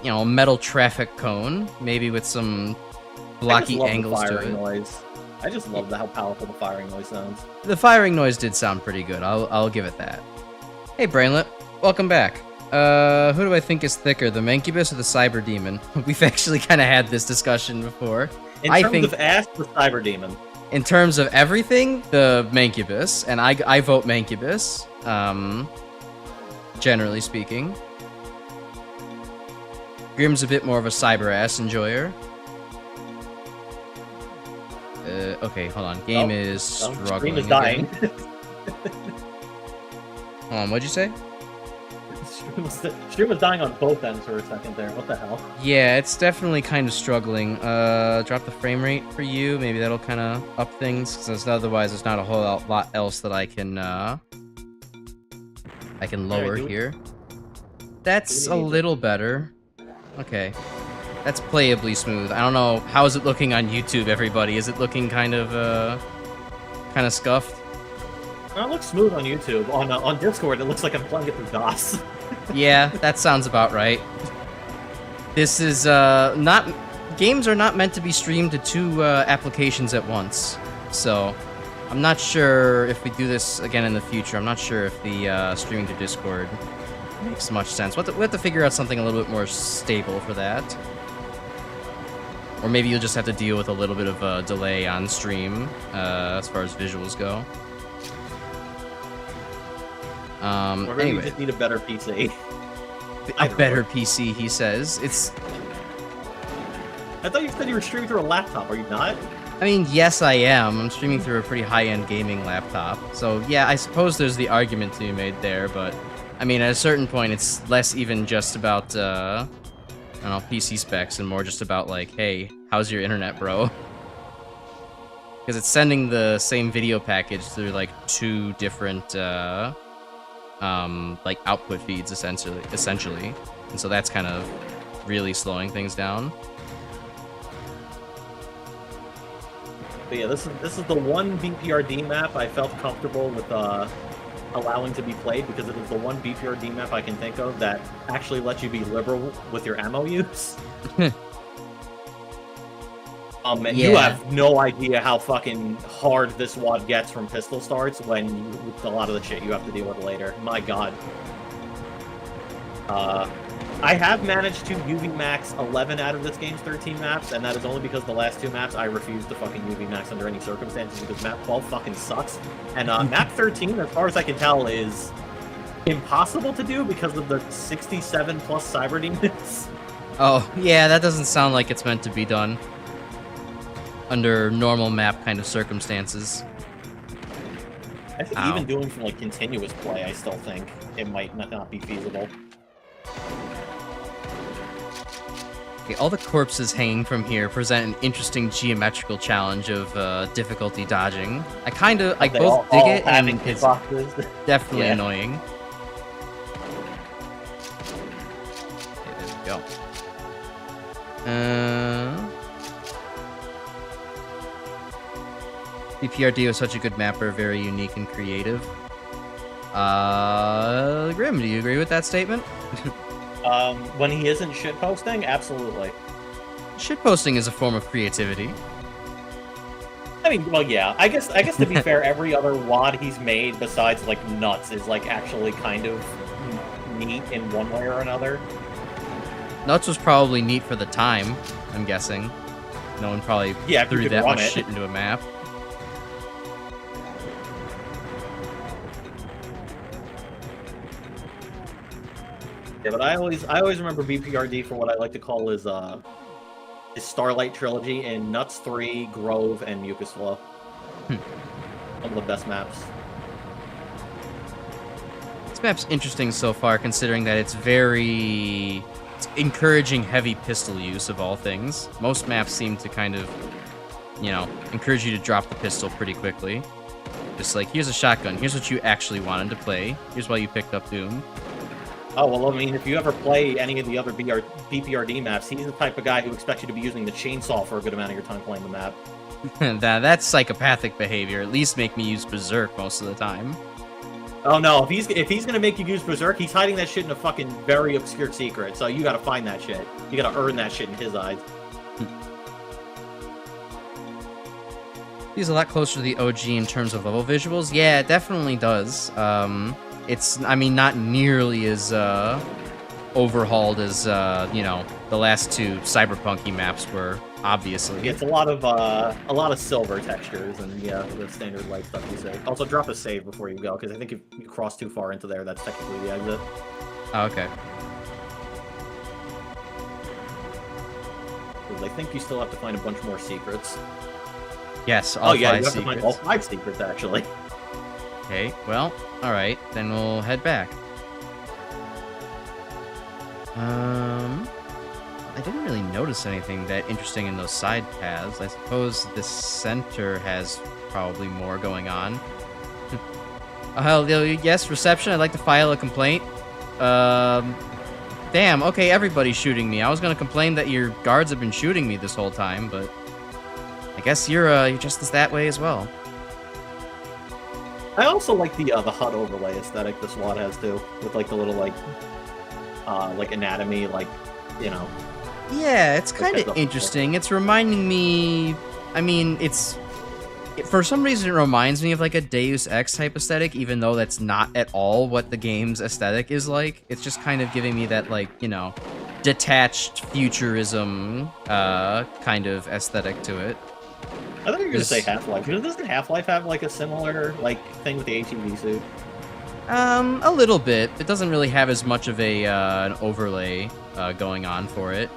you know, metal traffic cone, maybe with some blocky angles to it. Noise. I just love how powerful the firing noise sounds. The firing noise did sound pretty good, I'll give it that. Hey Brainlet, welcome back. Who do I think is thicker, the Mancubus or the Cyber Demon? We've actually kind of had this discussion before. In terms of ass, the Cyber Demon. In terms of everything, the Mancubus, and I vote Mancubus, generally speaking. Grim's a bit more of a cyber ass enjoyer. Okay, hold on. Game is struggling. Stream is dying. Hold on, what'd you say? Stream was dying on both ends for a second there. What the hell? Yeah, it's definitely kind of struggling. Drop the frame rate for you. Maybe that'll kind of up things, because otherwise there's not a whole lot else that I can lower here. That's a little better. Okay. That's playably smooth. I don't know. How is it looking on YouTube, everybody? Is it looking kind of scuffed? It looks smooth on YouTube. On Discord, it looks like I'm playing it through DOS. Yeah, that sounds about right. This is not... Games are not meant to be streamed to 2 applications at once. So, I'm not sure if we do this again in the future. I'm not sure if the streaming to Discord makes much sense. We have to figure out something a little bit more stable for that. Or maybe you'll just have to deal with a little bit of a delay on stream as far as visuals go. Or maybe anyway. you just need a better PC. A better PC, he says. I thought you said you were streaming through a laptop. Are you not? I mean, yes, I am. I'm streaming through a pretty high-end gaming laptop. So, yeah, I suppose there's the argument to be made there, but... I mean, at a certain point, it's less even just about, I don't know, PC specs, and more just about, like, hey, how's your internet, bro? Because it's sending the same video package through, like, 2 different, like, output feeds, essentially. And so that's kind of really slowing things down. But yeah, this is the one BPRD map I felt comfortable with allowing to be played, because it is the one BPRD map I can think of that actually lets you be liberal with your ammo use. You Yeah. have no idea how fucking hard this WAD gets from pistol starts with a lot of the shit you have to deal with later. My god. I have managed to UV max 11 out of this game's 13 maps, and that is only because the last 2 maps I refused to fucking UV max under any circumstances because map 12 fucking sucks. And map 13, as far as I can tell, is impossible to do because of the 67 plus cyber demons. Oh, yeah, that doesn't sound like it's meant to be done under normal map kind of circumstances. I think even doing from like continuous play, I still think it might not be feasible. Okay, all the corpses hanging from here present an interesting geometrical challenge of difficulty dodging. I both dig it and it's definitely annoying. Okay, there we go. BPRD was such a good mapper, very unique and creative. Grim, do you agree with that statement? When he isn't shitposting, absolutely. Shitposting is a form of creativity. I mean, well, yeah. I guess to be fair, every other WAD he's made besides like Nuts is like actually kind of neat in one way or another. Nuts was probably neat for the time, I'm guessing. No one probably threw that much shit into a map. Yeah, but I always remember BPRD for what I like to call his Starlight trilogy in Nuts 3, Grove, and Mucus Flow. One of the best maps. This map's interesting so far, considering that it's encouraging heavy pistol use of all things. Most maps seem to kind of, encourage you to drop the pistol pretty quickly. Just like, here's a shotgun, here's what you actually wanted to play, here's why you picked up Doom. Oh, well, I mean, if you ever play any of the other BPRD maps, he's the type of guy who expects you to be using the chainsaw for a good amount of your time playing the map. That's psychopathic behavior. At least make me use Berserk most of the time. Oh no, if he's gonna make you use Berserk, he's hiding that shit in a fucking very obscure secret, so you gotta find that shit. You gotta earn that shit in his eyes. He's a lot closer to the OG in terms of level visuals. Yeah, it definitely does. It's, not nearly as overhauled as, the last 2 cyberpunky maps were, obviously. It's a lot of silver textures and, yeah, the standard light stuff you say. Also, drop a save before you go, because I think if you cross too far into there, that's technically the exit. Oh, okay. I think you still have to find a bunch more secrets. Yes, all 5 you have secrets. to find all 5 secrets, actually. Okay, well, alright, then we'll head back. I didn't really notice anything that interesting in those side paths. I suppose the center has probably more going on. Yes, reception, I'd like to file a complaint. Damn, okay, everybody's shooting me. I was gonna complain that your guards have been shooting me this whole time, but I guess you're just as that way as well. I also like the HUD overlay aesthetic this SWAT has too, with like the little like anatomy, Yeah, it's kind of interesting. It's reminding me. For some reason it reminds me of like a Deus Ex type aesthetic, even though that's not at all what the game's aesthetic is like. It's just kind of giving me that detached futurism kind of aesthetic to it. I thought you were gonna say Half-Life. Doesn't Half-Life have like a similar thing with the HEV suit? A little bit. It doesn't really have as much of an overlay going on for it.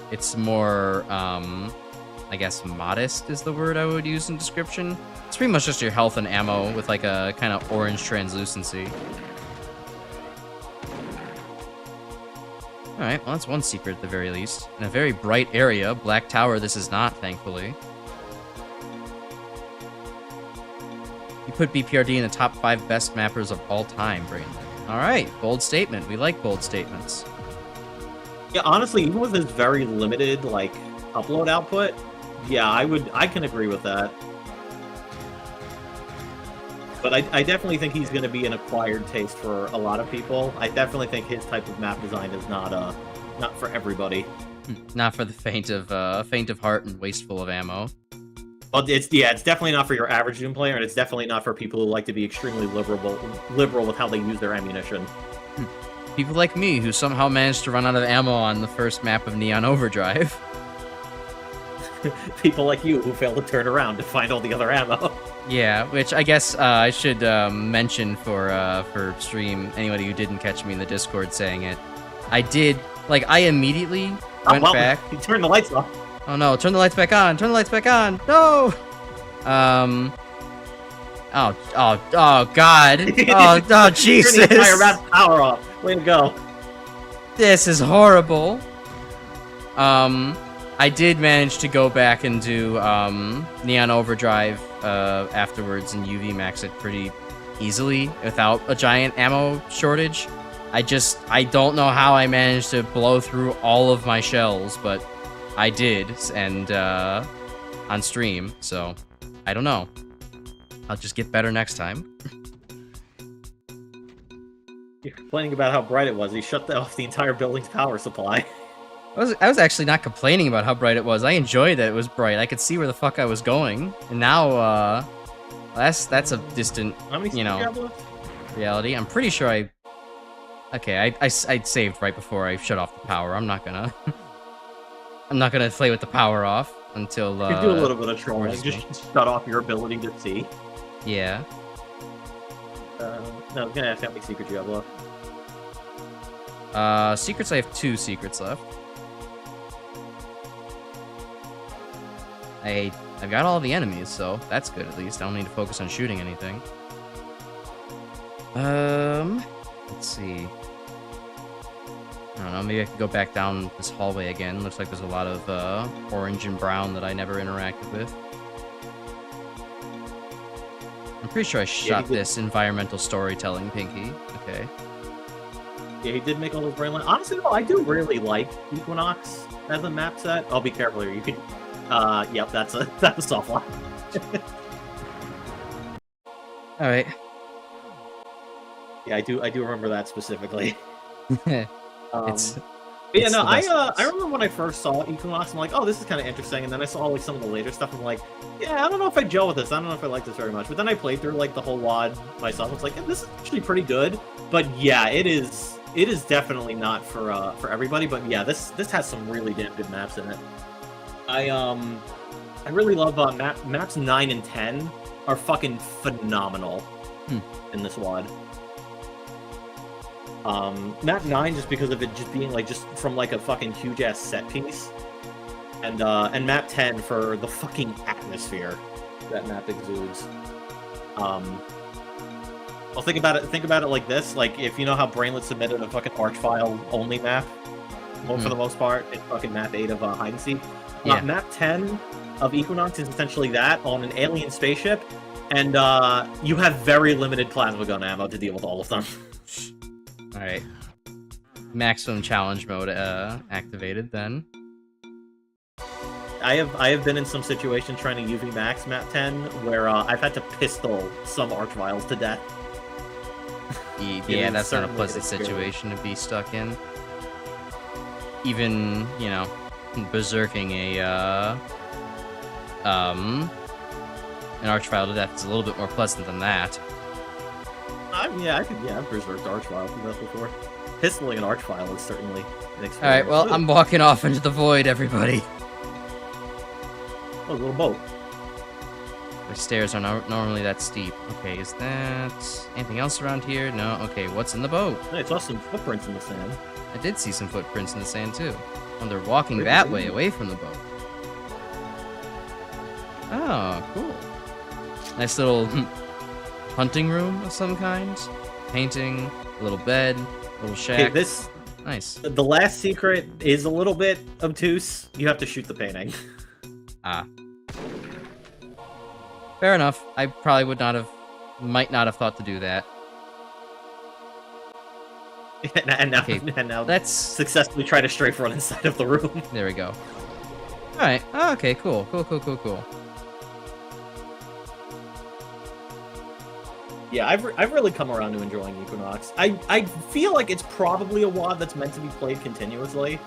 It's more, I guess, modest is the word I would use in description. It's pretty much just your health and ammo with like a kind of orange translucency. Alright, well that's one secret at the very least. In a very bright area, Black Tower this is not, thankfully. You put BPRD in the top 5 best mappers of all time, Brandon. Alright, bold statement. We like bold statements. Yeah, honestly, even with his very limited, upload output, yeah, I can agree with that. But I definitely think he's going to be an acquired taste for a lot of people. I definitely think his type of map design is not for everybody. Not for the faint of heart and wasteful of ammo. Well, it's definitely not for your average Doom player, and it's definitely not for people who like to be extremely liberal with how they use their ammunition. People like me who somehow managed to run out of ammo on the first map of Neon Overdrive. People like you who fail to turn around to find all the other ammo. Yeah, which I guess I should mention for stream, anybody who didn't catch me in the Discord saying it. I did, like, I immediately went back. You turned the lights off. Oh no, turn the lights back on, turn the lights back on, no! Oh god. Oh, Jesus! Turn the entire map power off. Way to go. This is horrible. I did manage to go back and do Neon Overdrive afterwards and UV max it pretty easily without a giant ammo shortage. I don't know how I managed to blow through all of my shells, but I did, and on stream, so I don't know. I'll just get better next time. You're complaining about how bright it was. He shut off the entire building's power supply. I was actually not complaining about how bright it was. I enjoyed that it was bright. I could see where the fuck I was going. And now, that's a distant, you know, reality. I'm pretty sure Okay, I saved right before I shut off the power. I'm not gonna play with the power off until, You can do a little bit of trolling. Just shut off your ability to see. Yeah. No, I was gonna ask how many secrets you have left. Secrets, I have 2 secrets left. I've got all the enemies, so that's good at least. I don't need to focus on shooting anything. Let's see. I don't know, maybe I could go back down this hallway again. Looks like there's a lot of orange and brown that I never interacted with. I'm pretty sure I shot this environmental storytelling Pinky. Okay. Yeah, he did make all those brain lines. Honestly, though, I do really like Equinox as a map set. Oh, be careful here. You could... yep, that's a soft lock. Alright. Yeah, I do remember that specifically. It's yeah, no, I remember when I first saw Equinox, I'm like, oh, this is kind of interesting, and then I saw like some of the later stuff, I'm like, yeah, I don't know if I gel with this, I don't know if I like this very much, but then I played through like the whole WAD myself, I was like, this is actually pretty good, but yeah, it is definitely not for everybody, but yeah, this has some really damn good maps in it. I really love maps 9 and 10 are fucking phenomenal in this WAD. Map 9 just because of it just being like just from like a fucking huge ass set piece, and map 10 for the fucking atmosphere that map exudes. Well, think about it like this: like if you know how Brainlet submitted a fucking Archvile only map, for the most part, in fucking map 8 of hide and seek. Yeah. Map 10 of Equinox is essentially that on an alien spaceship, and you have very limited plasma gun ammo to deal with all of them. Alright. Maximum challenge mode activated then. I have been in some situations trying to UV max map 10 where I've had to pistol some Archviles to death. Yeah, that's not a pleasant situation to be stuck in. Even, you know, berserking an Archvile to death is a little bit more pleasant than that. I've berserked Archvile to death before. Pistoling an Archvile is certainly an experience. Alright, well, I'm walking off into the void, everybody. Oh, a little boat. The stairs are not normally that steep. Okay, is that anything else around here? No? Okay, what's in the boat? I saw some footprints in the sand. I did see some footprints in the sand, too. Oh, they're walking that way, away from the boat. Oh, cool. Nice little hunting room of some kind. Painting, a little bed, a little shack. Okay, this... Nice. The last secret is a little bit obtuse. You have to shoot the painting. Ah. Fair enough. I probably might not have thought to do that. and now, Okay, and now let's successfully try to strafe run inside of the room. There we go. Alright. Oh, okay, cool. Cool. Yeah, I've really come around to enjoying Equinox. I feel like it's probably a WAD that's meant to be played continuously.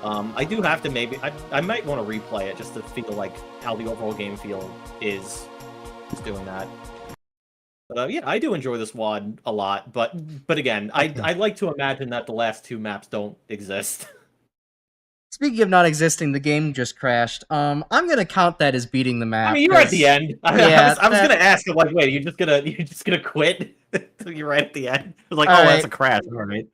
I do have to maybe I might want to replay it just to feel like how the overall game feel is doing that. But yeah, I do enjoy this WAD a lot. But again, I like to imagine that the last two maps don't exist. Speaking of not existing, the game just crashed. I'm gonna count that as beating the map. I mean, you're at the end. Yeah, I was gonna ask, I'm like, wait, you're just gonna quit? You're right at the end. I was like, oh, All that's right. a crash, all right.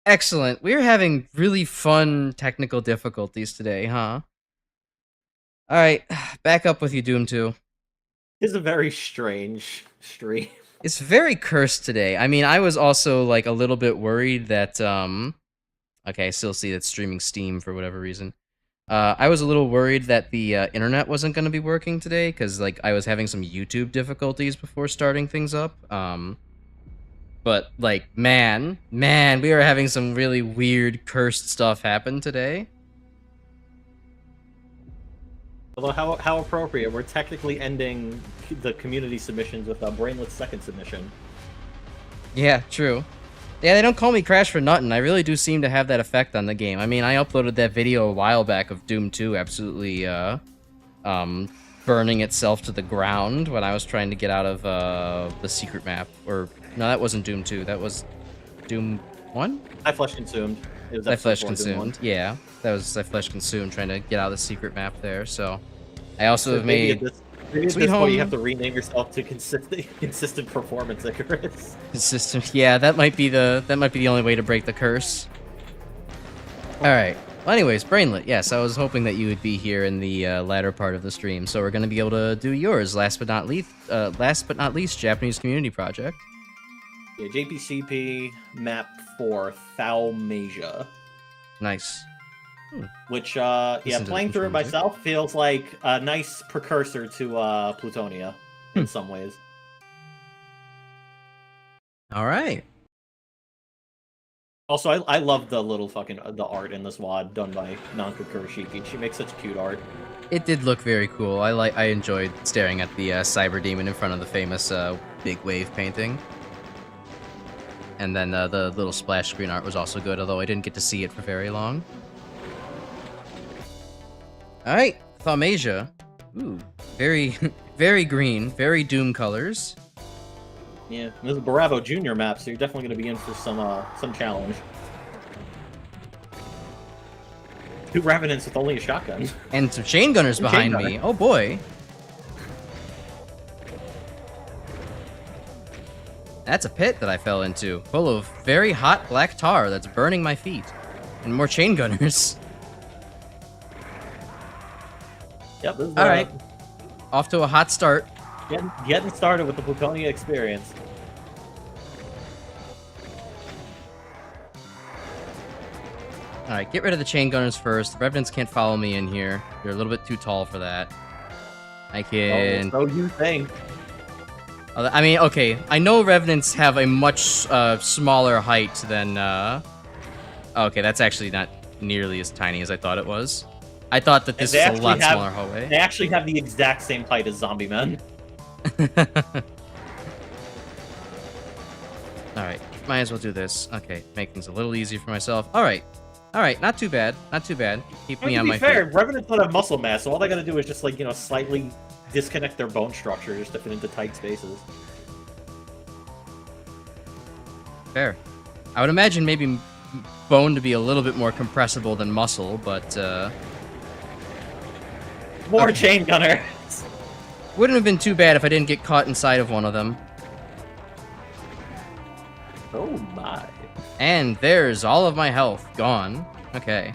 Excellent. We're having really fun technical difficulties today, huh? All right, back up with you, Doom 2. It's a very strange stream. It's very cursed today. I mean, I was also like a little bit worried that okay, I still see that streaming Steam for whatever reason. I was a little worried that the internet wasn't going to be working today because like I was having some YouTube difficulties before starting things up. But like, man, we are having some really weird cursed stuff happen today. Although how appropriate, we're technically ending the community submissions with a brainless second submission. Yeah, true. Yeah, they don't call me Crash for nothing. I really do seem to have that effect on the game. I mean, I uploaded that video a while back of Doom 2 absolutely burning itself to the ground when I was trying to get out of the secret map. Or no, that wasn't Doom 2. That was Doom 1? I flesh consumed. It was I episode flesh 4 of Doom 1. consumed. Yeah, that was I flesh consumed trying to get out of the secret map there. So I also have maybe made at this Sweet point Home. you have to rename yourself to consistent performance Icarus. consistent. Yeah, that might be the only way to break the curse. All right. Well, anyways, Brainlet. Yes, I was hoping that you would be here in the latter part of the stream, so we're going to be able to do yours. Last but not least, Japanese community project. Yeah, JPCP map 4, Thalmasia. Nice. Which, Listen yeah, to the playing through it intro music. myself feels like a nice precursor to Plutonia in some ways. All right. Also, I love the little fucking the art in this WAD done by Nanka Kurashiki. She makes such cute art. It did look very cool. I enjoyed staring at the cyber demon in front of the famous big wave painting. And then the little splash screen art was also good, although I didn't get to see it for very long. All right, Thaumasia. Ooh, very, very green, very Doom colors. Yeah, this is a Bravo Junior map, so you're definitely going to be in for some challenge. 2 Revenants with only a shotgun. And some chain gunners Chain behind gunner. me. Oh boy. That's a pit that I fell into, full of very hot black tar that's burning my feet. And more chain gunners. Yep, this is All right. Off to a hot start. getting started with the Plutonia experience. Alright, get rid of the chain gunners first. The Revenants can't follow me in here. They're a little bit too tall for that. I can... Oh, so you think. I mean, okay, I know Revenants have a much smaller height than... Okay, that's actually not nearly as tiny as I thought it was. I thought that this They was a lot actually have- smaller hallway. They actually have the exact same height as zombie men. Alright, might as well do this. Okay, make things a little easier for myself. Alright, not too bad, not too bad. Keep I me mean, on to my be fair, feet. Revenants don't have muscle mass, so all they gotta do is just, like, you know, slightly disconnect their bone structure just to fit into tight spaces. Fair. I would imagine maybe bone to be a little bit more compressible than muscle, but More Okay. chain gunner. wouldn't have been too bad if I didn't get caught inside of one of them. Oh my. And there's all of my health gone. Okay.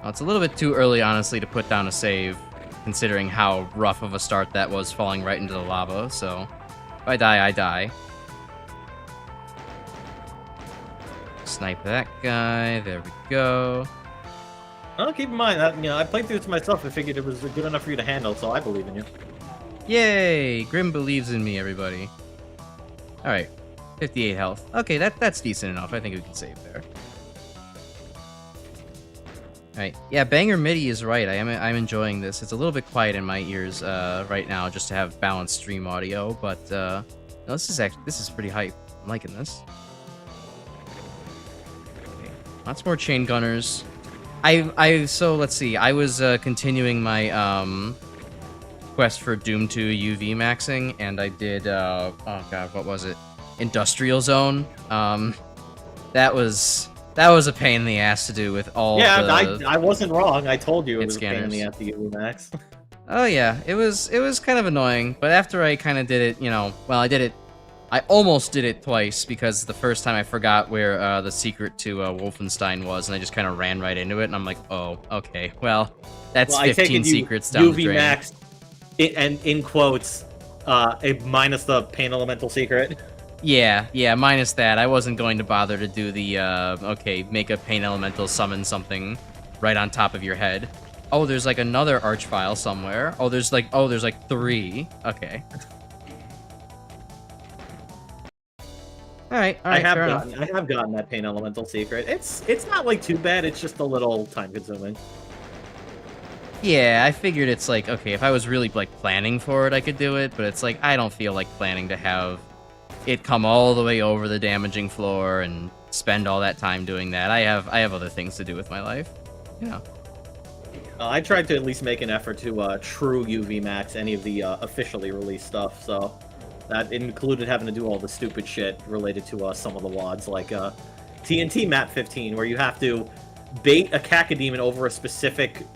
Well, it's a little bit too early, honestly, to put down a save, considering how rough of a start that was, falling right into the lava, so if I die, I die. Snipe that guy. There we go. Well, keep in mind that, you know, I played through it to myself and figured it was good enough for you to handle, so I believe in you. Yay! Grim believes in me, everybody. Alright. 58 health. Okay, that's decent enough. I think we can save there. Alright. Yeah, Banger MIDI is right. I'm enjoying this. It's a little bit quiet in my ears right now just to have balanced stream audio, but no, this is pretty hype. I'm liking this. Okay. Lots more chain gunners. So let's see. I was continuing my quest for Doom 2 UV maxing, and I did oh god, what was it? Industrial Zone. That was a pain in the ass to do with all the I wasn't wrong. I told you it was a pain in scanners. the ass to UV max. Oh yeah, it was kind of annoying, but after I kind of did it, I almost did it twice because the first time I forgot where the secret to Wolfenstein was, and I just kind of ran right into it, and I'm like, oh, okay, well, that's 15 secrets down the UV drain. max, and in quotes, minus the pain elemental secret. Yeah, minus that. I wasn't going to bother to do the, okay, make a pain elemental summon something right on top of your head. Oh, there's like another arch file somewhere. Oh, there's like 3. Okay. Alright, I fair enough. have gotten that pain elemental secret. It's not like too bad. It's just a little time consuming. Yeah, I figured it's like, okay, if I was really like planning for it, I could do it, but it's like I don't feel like planning to have it come all the way over the damaging floor and spend all that time doing that. I have other things to do with my life. Yeah. I tried to at least make an effort to true UV max any of the officially released stuff, so that included having to do all the stupid shit related to some of the WODs, like TNT Map 15, where you have to bait a cacodemon over a specific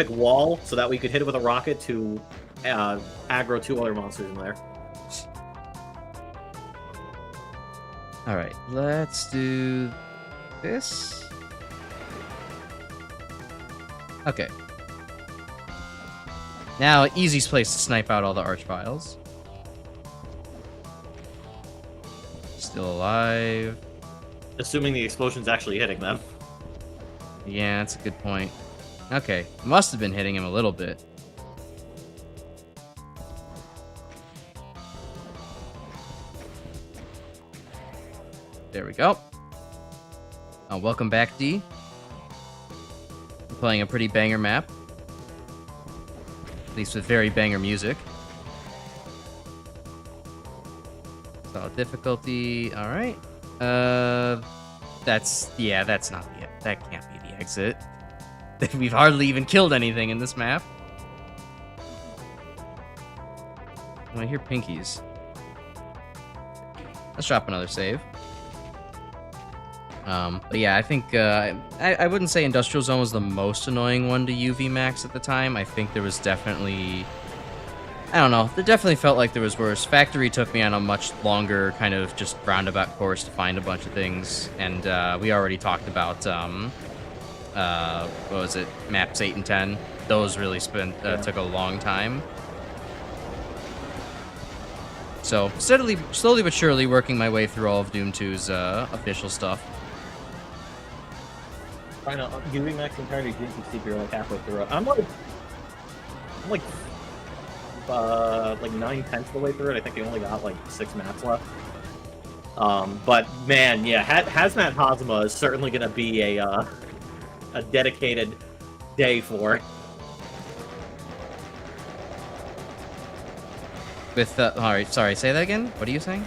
wall so that we could hit it with a rocket to aggro 2 other monsters in there. Alright, let's do this. Okay. Now, easiest place to snipe out all the arch files. Still alive. Assuming the explosion's actually hitting them. Yeah, that's a good point. Okay, must have been hitting him a little bit. There we go. Welcome back, D. We're playing a pretty banger map. At least with very banger music. Solid difficulty. Alright. That's not the... That can't be the exit. We've hardly even killed anything in this map. I hear pinkies. Let's drop another save. But yeah, I think, I wouldn't say Industrial Zone was the most annoying one to UV max at the time. I think there was definitely, I don't know, there definitely felt like there was worse. Factory took me on a much longer kind of just roundabout course to find a bunch of things, and we already talked about, what was it, maps 8 and 10. Those really took a long time. So, slowly but surely working my way through all of Doom 2's official stuff. I know, UV max entirety GPC, you're like halfway through it. I'm like 9/10 of the way through it. I think I only got like 6 maps left. But man, yeah, Hazmat Hazama is certainly gonna be a dedicated day for. With alright, sorry, say that again? What are you saying?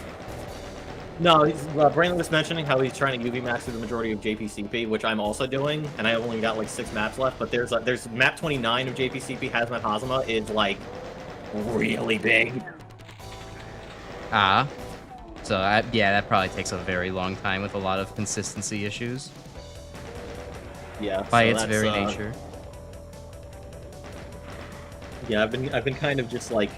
No, Brandon was mentioning how he's trying to UV max through the majority of JPCP, which I'm also doing, and I only got like 6 maps left. But there's map 29 of JPCP, Hazmat Hazama, is like really big. So yeah, that probably takes a very long time with a lot of consistency issues. Yeah, by its very nature. Yeah, I've been kind of just like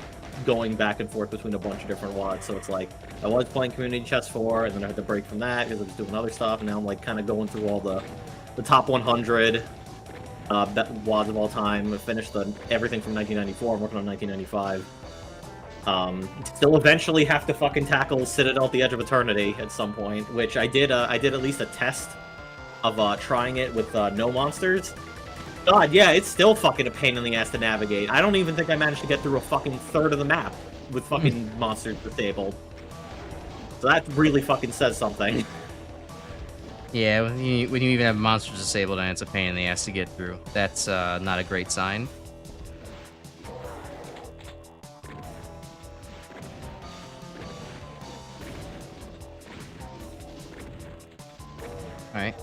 going back and forth between a bunch of different WODs. So it's like I was playing Community Chess 4, and then I had to break from that because I was doing other stuff, and now I'm like kind of going through all the top 100 WODs of all time. I finished everything from 1994. I'm working on 1995. Still eventually have to fucking tackle Citadel at the Edge of Eternity at some point, which I did at least a test of trying it with no monsters. God, yeah, it's still fucking a pain in the ass to navigate. I don't even think I managed to get through a fucking third of the map with fucking monsters disabled. So that really fucking says something. Yeah, when you even have monsters disabled and it's a pain in the ass to get through, that's not a great sign. Alright.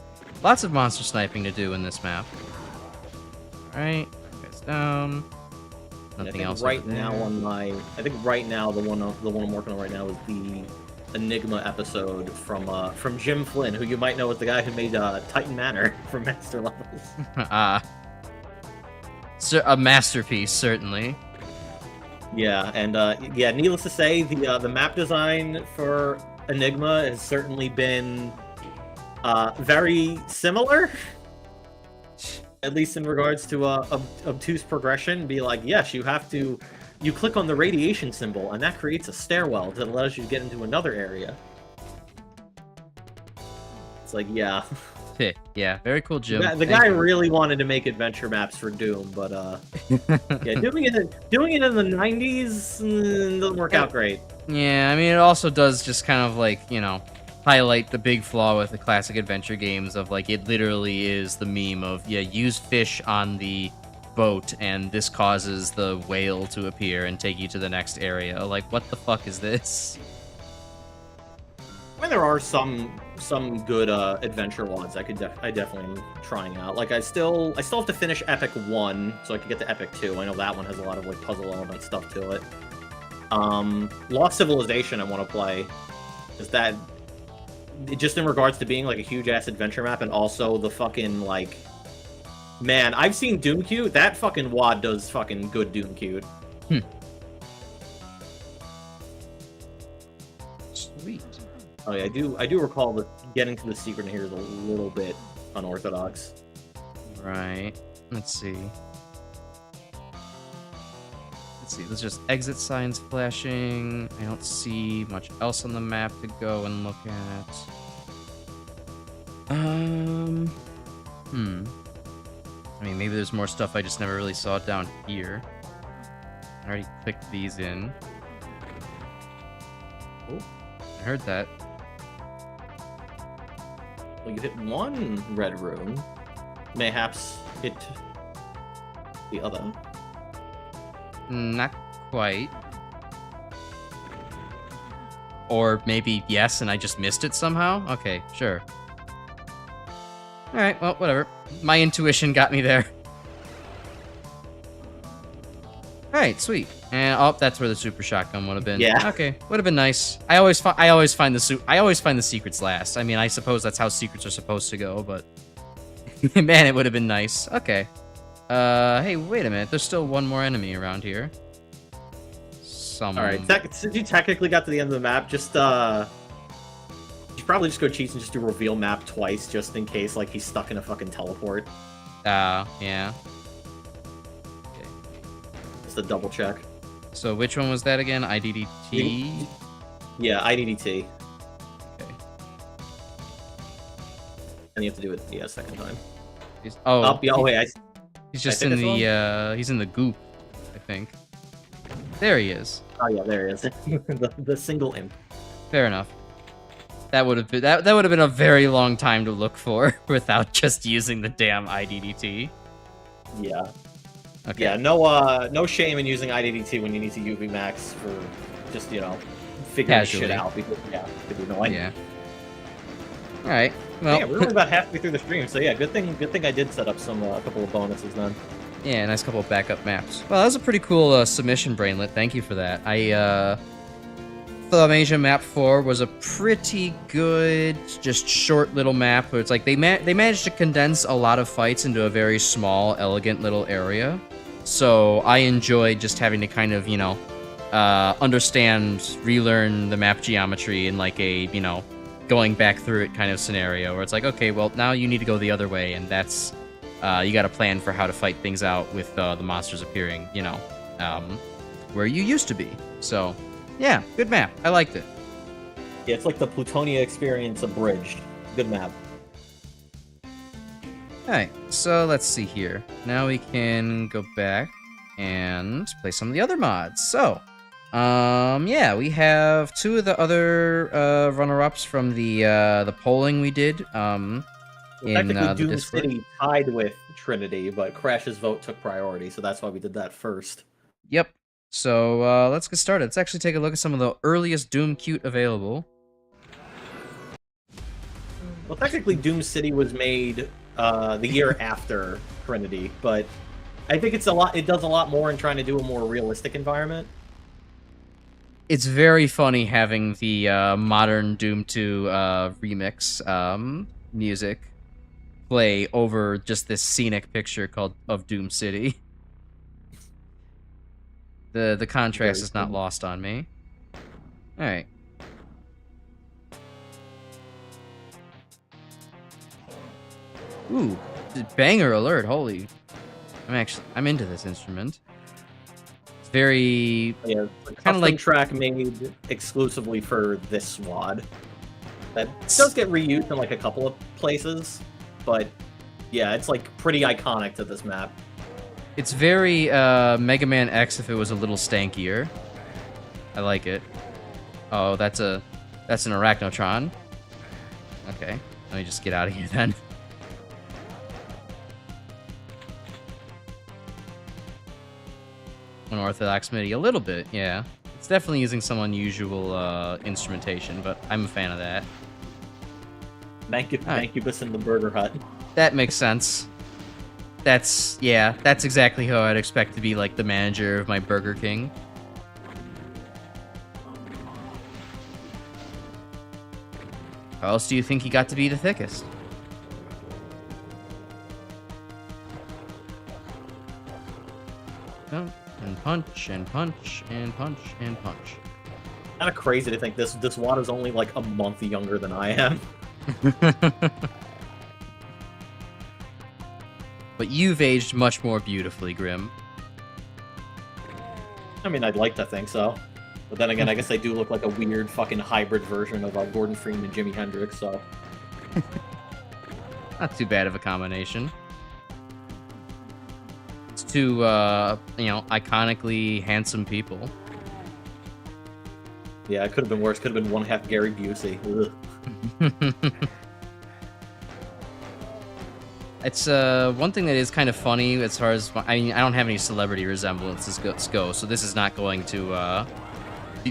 lots of monster sniping to do in this map. Alright, guys down. Nothing else right over there. now on my, I think right now the one I'm working on right now is the Enigma episode from Jim Flynn, who you might know as the guy who made Titan Manor for Master Levels. A masterpiece, certainly. Yeah, and yeah, needless to say, the map design for Enigma has certainly been very similar, at least in regards to obtuse progression. Be like, yes, you click on the radiation symbol, and that creates a stairwell that allows you to get into another area. It's like, yeah. Yeah, very cool, Jim. The guy really wanted to make adventure maps for Doom, but yeah, doing it in the 90s doesn't work out great. Yeah, I mean, it also does just kind of like, you know, highlight the big flaw with the classic adventure games of like, it literally is the meme of, yeah, use fish on the boat and this causes the whale to appear and take you to the next area. Like, what the fuck is this? I mean, there are some good adventure ones I definitely am trying out. Like, I still have to finish Epic 1 so I can get to Epic 2. I know that one has a lot of like puzzle element stuff to it. Lost Civilization I want to play. Is that just in regards to being like a huge ass adventure map, and also the fucking like, man, I've seen Doom Cute. That fucking WAD does fucking good Doom Cute. Sweet. Oh yeah, I do recall that getting to the secret in here is a little bit unorthodox. Right. Let's see. There's just exit signs flashing. I don't see much else on the map to go and look at. I mean, maybe there's more stuff I just never really saw down here. I already clicked these in. Oh, I heard that. Well, you hit one red rune. Mayhaps hit the other. Not quite. Or maybe yes, and I just missed it somehow? Okay, sure. Alright, well, whatever. My intuition got me there. Alright, sweet. And oh, that's where the super shotgun would have been. Yeah. Okay, would have been nice. I always find the secrets last. I mean, I suppose that's how secrets are supposed to go, but man, it would have been nice. Okay. Hey, wait a minute. There's still one more enemy around here. Alright, since you technically got to the end of the map, just, you should probably just go cheats and just do reveal map twice, just in case, like, he's stuck in a fucking teleport. Yeah. Okay. Just a double check. So which one was that again? IDDT? Yeah, IDDT. Okay. And you have to do it, yeah, second time. He's just in the, he's in the goop, I think. There he is. Oh yeah, there he is. the single imp. Fair enough. That would have been a very long time to look for without just using the damn IDDT. Yeah. Okay. Yeah, no shame in using IDDT when you need to UV max for just, you know, figuring shit out, because yeah, you know, yeah. All right. Well, yeah, we're only about halfway through the stream, so yeah, good thing I did set up some a couple of bonuses then. Yeah, nice couple of backup maps. Well, that was a pretty cool submission, Brainlet. Thank you for that. Thaumasia Map 4 was a pretty good, just short little map where it's like they managed to condense a lot of fights into a very small, elegant little area. So I enjoyed just having to kind of, you know, relearn the map geometry in like a, you know, going back through it kind of scenario where it's like, okay, well, now you need to go the other way, and that's, you got to plan for how to fight things out with the monsters appearing, you know, where you used to be. So, yeah, good map. I liked it. Yeah, it's like the Plutonia experience abridged. Good map. Alright, so let's see here. Now we can go back and play some of the other mods. So, yeah, we have two of the other runner-ups from the polling we did. Technically, Doom City tied with Trinity, but Crash's vote took priority, so that's why we did that first. Yep. So, let's get started. Let's actually take a look at some of the earliest Doom Cute available. Well, technically, Doom City was made the year after Trinity, but I think it's a lot. It does a lot more in trying to do a more realistic environment. It's very funny having the modern Doom 2 remix music play over just this scenic picture of Doom City. The contrast is not lost on me. All right. Ooh, banger alert! Holy, I'm into this instrument. It's very kind of like track made exclusively for this SWAD. That does get reused in like a couple of places, but yeah, it's like pretty iconic to this map. It's very Mega Man X if it was a little stankier. I like it. Oh, that's an Arachnotron. Okay, let me just get out of here then. Unorthodox MIDI, a little bit, yeah. It's definitely using some unusual instrumentation, but I'm a fan of that. Incubus in the Burger Hut. That makes sense. That's exactly how I'd expect to be like the manager of my Burger King. How else do you think he got to be the thickest? Oh, and punch, and punch, and punch, and punch. Kind of crazy to think this WAD is only like a month younger than I am. But you've aged much more beautifully, Grim. I mean, I'd like to think so. But then again, I guess they do look like a weird fucking hybrid version of Gordon Freeman and Jimi Hendrix, so... Not too bad of a combination. It's two, iconically handsome people. Yeah, it could have been worse. Could have been one half Gary Busey. It's one thing that is kind of funny as far as I don't have any celebrity resemblances go, so this is not going to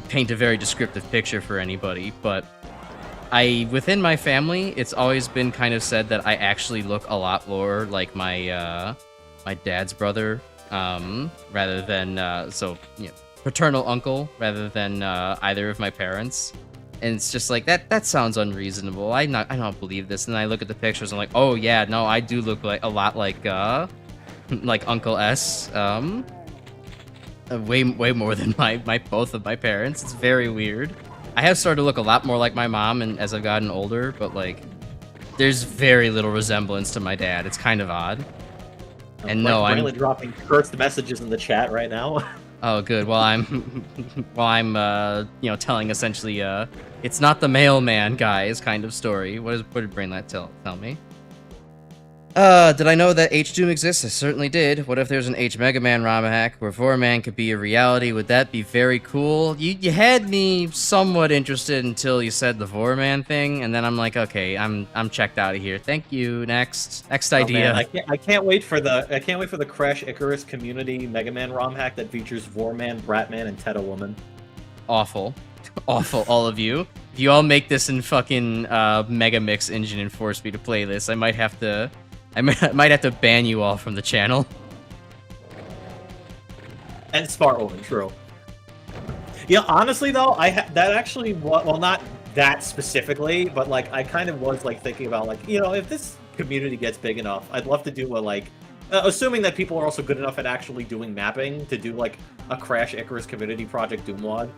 paint a very descriptive picture for anybody. But within my family, it's always been kind of said that I actually look a lot more like my dad's brother, rather than paternal uncle, rather than either of my parents. And it's just like that sounds unreasonable. I don't believe this. And then I look at the pictures and I'm like, oh yeah, no, I do look like a lot like Uncle S. Way more than both of my parents. It's very weird. I have started to look a lot more like my mom and as I've gotten older, but like there's very little resemblance to my dad. It's kind of odd. And no, I'm really dropping cursed messages in the chat right now. Oh, good. Well, I'm telling essentially, it's not the mailman guys kind of story. What did Brainlet tell me? Did I know that H-Doom exists? I certainly did. What if there's an H-Mega Man ROM hack where Vorman could be a reality? Would that be very cool? You had me somewhat interested until you said the Vorman thing, and then I'm like, okay, I'm checked out of here. Thank you. Next idea. Man, I can't wait for the Crash Icarus community Mega Man ROM hack that features Vorman, Bratman, and Teta Woman. Awful, all of you. If you all make this in fucking Mega Mix engine and force me to play this, I might have to ban you all from the channel. And Spartwoman, true. Yeah, honestly though, that actually, well, not that specifically, but like I kind of was like thinking about like, if this community gets big enough, I'd love to do a like, assuming that people are also good enough at actually doing mapping, to do like a Crash Icarus community project Doomwad.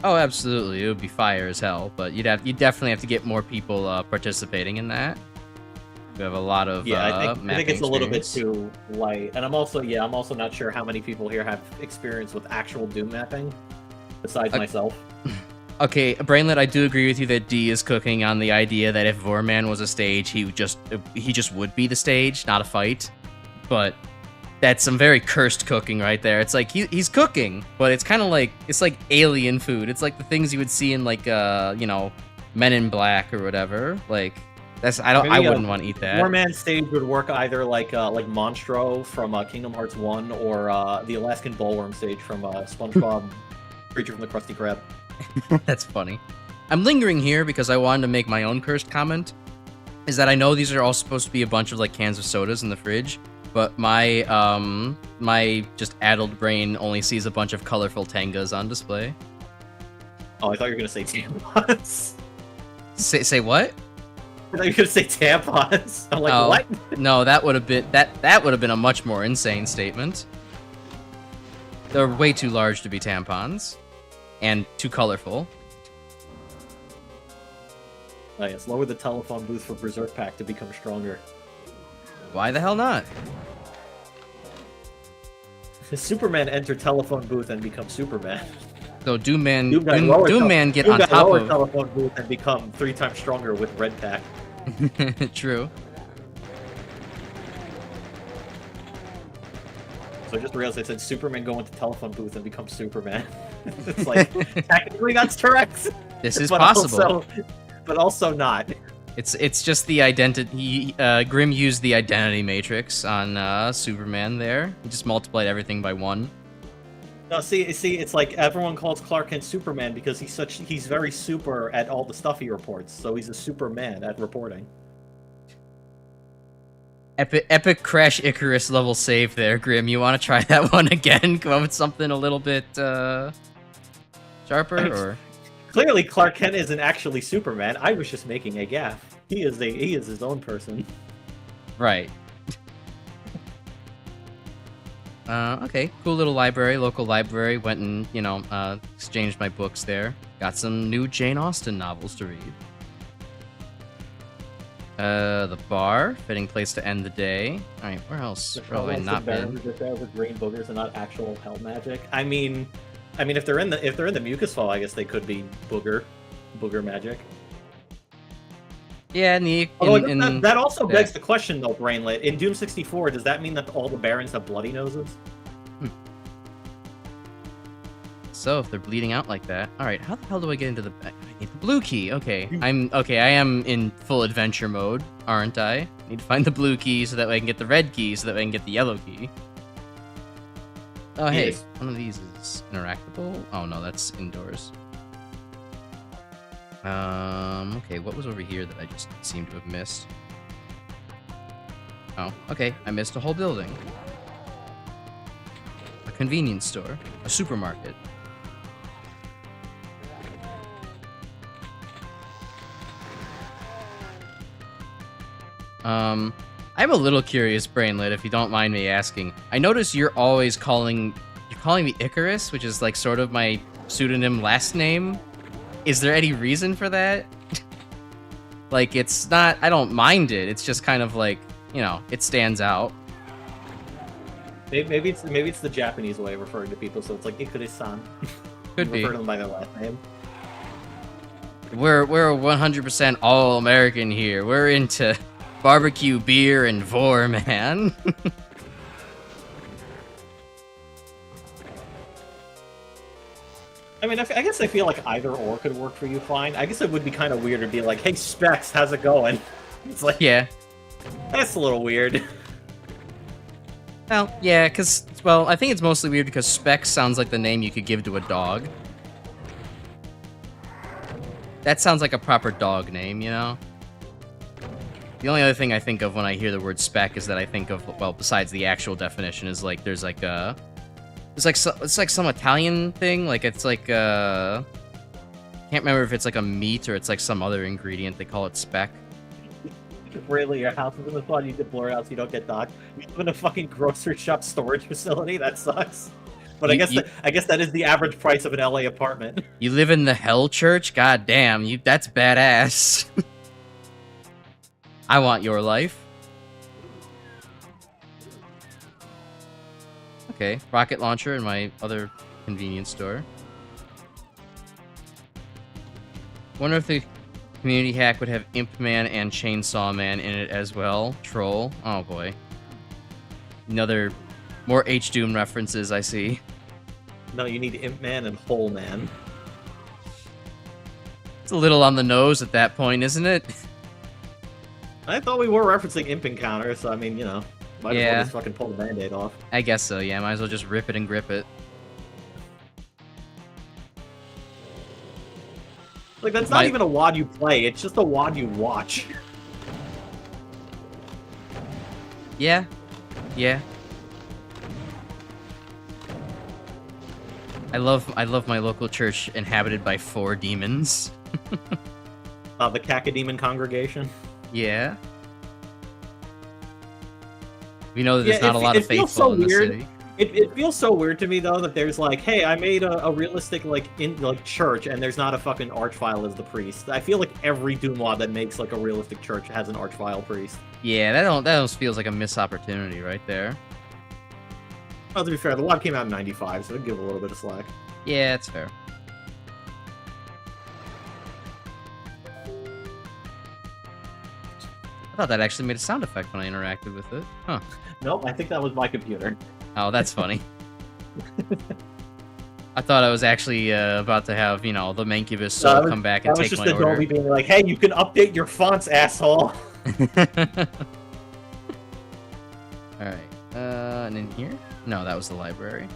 Oh, absolutely, it would be fire as hell, but you definitely have to get more people participating in that. We have a lot of I think it's a little bit experience. too light, and I'm also not sure how many people here have experience with actual Doom mapping, besides myself. Okay, Brainlet, I do agree with you that D is cooking on the idea that if Vorman was a stage, he just would be the stage, not a fight. But that's some very cursed cooking right there. It's like he's cooking, but it's kind of like alien food. It's like the things you would see in like Men in Black or whatever. Like I wouldn't want to eat that. Vorman stage would work either like Monstro from Kingdom Hearts 1 or the Alaskan Bullworm stage from SpongeBob Creature from the Krusty Krab. That's funny. I'm lingering here because I wanted to make my own cursed comment. is that I know these are all supposed to be a bunch of like cans of sodas in the fridge, but my my just addled brain only sees a bunch of colorful tangas on display. Oh, I thought you were gonna say tampons. Say what? I thought you were gonna say tampons. I'm like, Oh, what? No, that would have been that would have been a much more insane statement. They're way too large to be tampons, and too colorful. Oh yes, lower the telephone booth for Berserk Pack to become stronger. Why the hell not? Superman enter telephone booth and become Superman. So Doom Man get Doom on guy top lower of telephone booth and become 3 times stronger with Red Pack. True. So I just realized I said Superman go into telephone booth and become Superman. It's like, technically that's correct. This is but possible. But also not. It's just the identity. Grimm used the identity matrix on Superman there. He just multiplied everything by 1. No, see, it's like everyone calls Clark Kent Superman because he's very super at all the stuff he reports. So he's a Superman at reporting. Epic Crash Icarus level save there, Grimm. You want to try that one again? Come up with something a little bit sharper, or clearly Clark Kent isn't actually Superman. I was just making a gaffe. He is his own person. right? Okay, cool little library, local library. Went and, you know, exchanged my books there. Got some new Jane Austen novels to read. The bar, fitting place to end the day. Alright, where else? Probably not been. With green boogers and not actual hell magic. I mean, if they're in the mucus fall, I guess they could be booger magic. Yeah, that also begs the question, though, Brainlet. In Doom 64, does that mean that all the Barons have bloody noses? So, if they're bleeding out like that... Alright, how the hell do I get into the... I need the blue key. Okay, I am in full adventure mode, aren't I? Need to find the blue key so that way I can get the red key so that way I can get the yellow key. Oh, hey, Yes. one of these is interactable? Oh, no, that's indoors. Okay, what was over here that I just seem to have missed? Oh, okay, I missed a whole building. A convenience store. A supermarket. I'm a little curious, Brainlet, if you don't mind me asking. I notice you're always calling me Icarus, which is like sort of my pseudonym last name. Is there any reason for that? Like, it's not... I don't mind it. It's just kind of like, you know, it stands out. Maybe it's the Japanese way of referring to people, so it's like Icarus-san. Could be. Refer to them by their last name. We're 100% all American here. We're into barbecue, beer, and vor, man. I mean, I guess I feel like either or could work for you fine. I guess it would be kind of weird to be like, hey, Specs, how's it going? It's like, Yeah. That's a little weird. Well, yeah, because, well, I think it's mostly weird because Specs sounds like the name you could give to a dog. That sounds like a proper dog name, you know? The only other thing I think of when I hear the word spec is that I think of, well, besides the actual definition, is like there's like a... It's like some Italian thing, like it's like can't remember if it's like a meat or it's like some other ingredient. They call it speck. Really, your house is in the spot you deploy out so you don't get docked. You live in a fucking grocery shop storage facility. That sucks. But I guess that is the average price of an LA apartment. You live in the Hell Church? God damn, that's badass. I want your life. Okay, rocket launcher in my other convenience store. Wonder if the community hack would have Imp Man and Chainsaw Man in it as well. Troll. Oh boy. More H-Doom references, I see. No, you need Imp Man and Hole Man. It's a little on the nose at that point, isn't it? I thought we were referencing Imp Encounter, so I mean, you know, might as well Yeah. just fucking pull the band-aid off. I guess so, yeah. Might as well just rip it and grip it. Like, that's not even a WAD you play, it's just a WAD you watch. Yeah. Yeah. I love my local church inhabited by 4 demons. The Cacodemon congregation. Yeah. We know that there's Yeah, not a lot of it feels faithful so in the weird. city. It feels so weird to me though that there's like, hey, I made a realistic like church, and there's not a fucking archvile as the priest. I feel like every Doom mod that makes like a realistic church has an archvile priest. Yeah, that almost feels like a missed opportunity right there. Well, to be fair, the mod came out in '95, so it'd give a little bit of slack. Yeah, it's fair. I thought that actually made a sound effect when I interacted with it. Huh. Nope, I think that was my computer. Oh, that's funny. I thought I was actually about to have, you know, the Mancubus soul come back and take my order. That was just Adobe being like, hey, you can update your fonts, asshole! Alright, and in here? No, that was the library.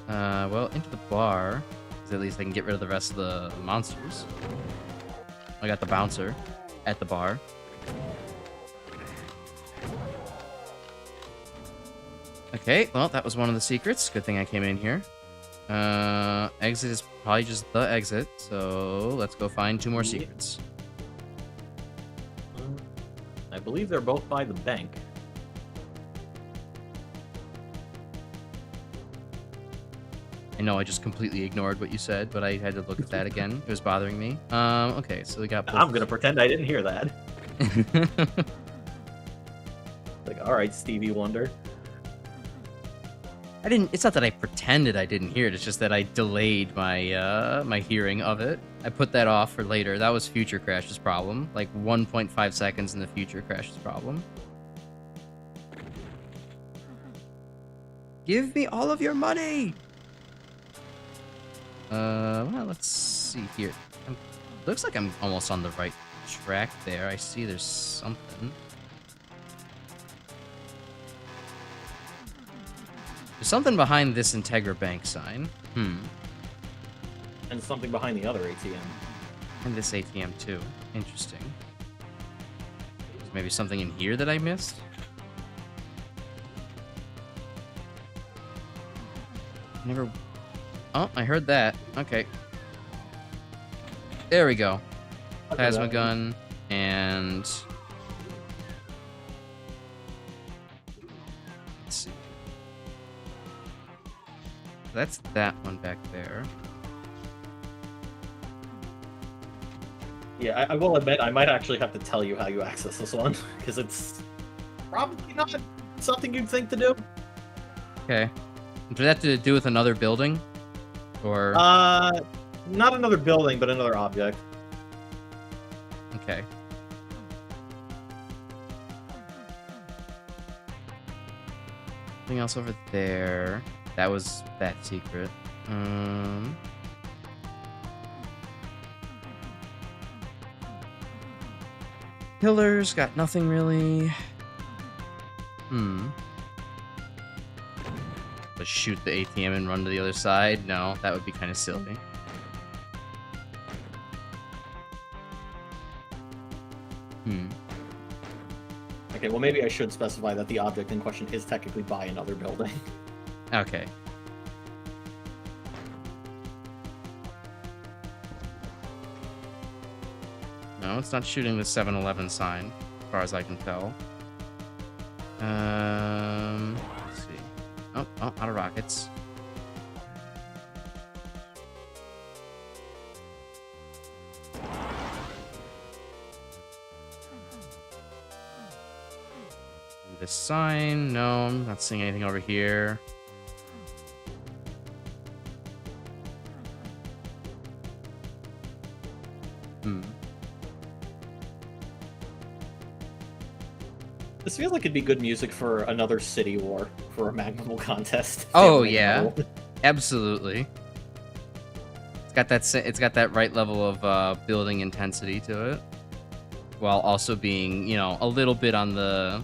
Well, into the bar, because at least I can get rid of the rest of the monsters. I got the bouncer at the bar. Okay, well, that was one of the secrets. Good thing I came in here. Exit is probably just the exit, so let's go find 2 more secrets. I believe they're both by the bank. I know I just completely ignored what you said, but I had to look at that again. It was bothering me. Okay, so we got both. I'm gonna pretend I didn't hear that. Like, alright, Stevie Wonder. It's not that I pretended I didn't hear it, it's just that I delayed my my hearing of it. I put that off for later. That was Future Crash's problem. Like 1.5 seconds in the Future Crash's problem. Give me all of your money! Well, let's see here. Looks like I'm almost on the right track there. I see there's something. There's something behind this Integra Bank sign. And something behind the other ATM. And this ATM too. Interesting. Maybe something in here that I missed? Never... Oh, I heard that. Okay. There we go. Plasma gun and... Let's see. That's that one back there. Yeah, I will admit, I might actually have to tell you how you access this one, because it's probably not something you'd think to do. Okay. Does that have to do with another building? Or... not another building, but another object. Okay. Anything else over there? That was that secret. Pillars, got nothing really. Let's shoot the ATM and run to the other side? No, that would be kind of silly. Okay, well maybe I should specify that the object in question is technically by another building. Okay. No, it's not shooting the 7-Eleven sign, as far as I can tell. Let's see. Oh, out of rockets. This sign, no, I'm not seeing anything over here. This feels like it'd be good music for another city war, for a Magmable contest. Oh yeah, absolutely. It's got that right level of building intensity to it, while also being, you know, a little bit on the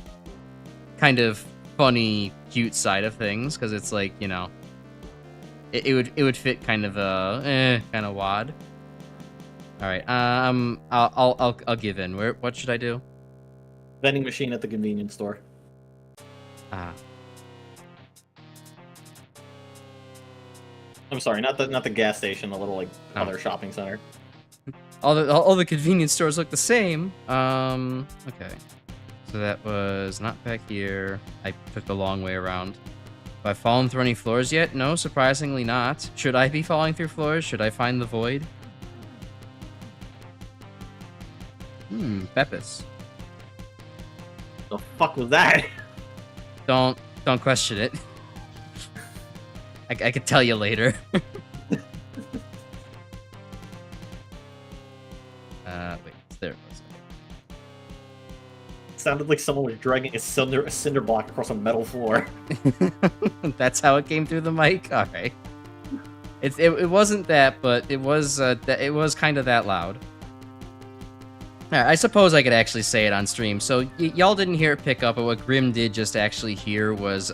kind of funny, cute side of things, because it's like, you know, it would fit kind of kind of wad. All right, I'll give in. What should I do? Vending machine at the convenience store. Ah. I'm sorry, not the gas station, the little like Oh. other shopping center. All the convenience stores look the same. Okay. So that was not back here. I took the long way around. Have I fallen through any floors yet? No, surprisingly not. Should I be falling through floors? Should I find the void? Pepis. The fuck was that? Don't question it. I could tell you later. Wait, there it was. It sounded like someone was dragging a cinder block across a metal floor. That's how it came through the mic. All right. It wasn't that, but it was kind of that loud. Alright, I suppose I could actually say it on stream. So y'all didn't hear it pick up, but what Grim did just actually hear was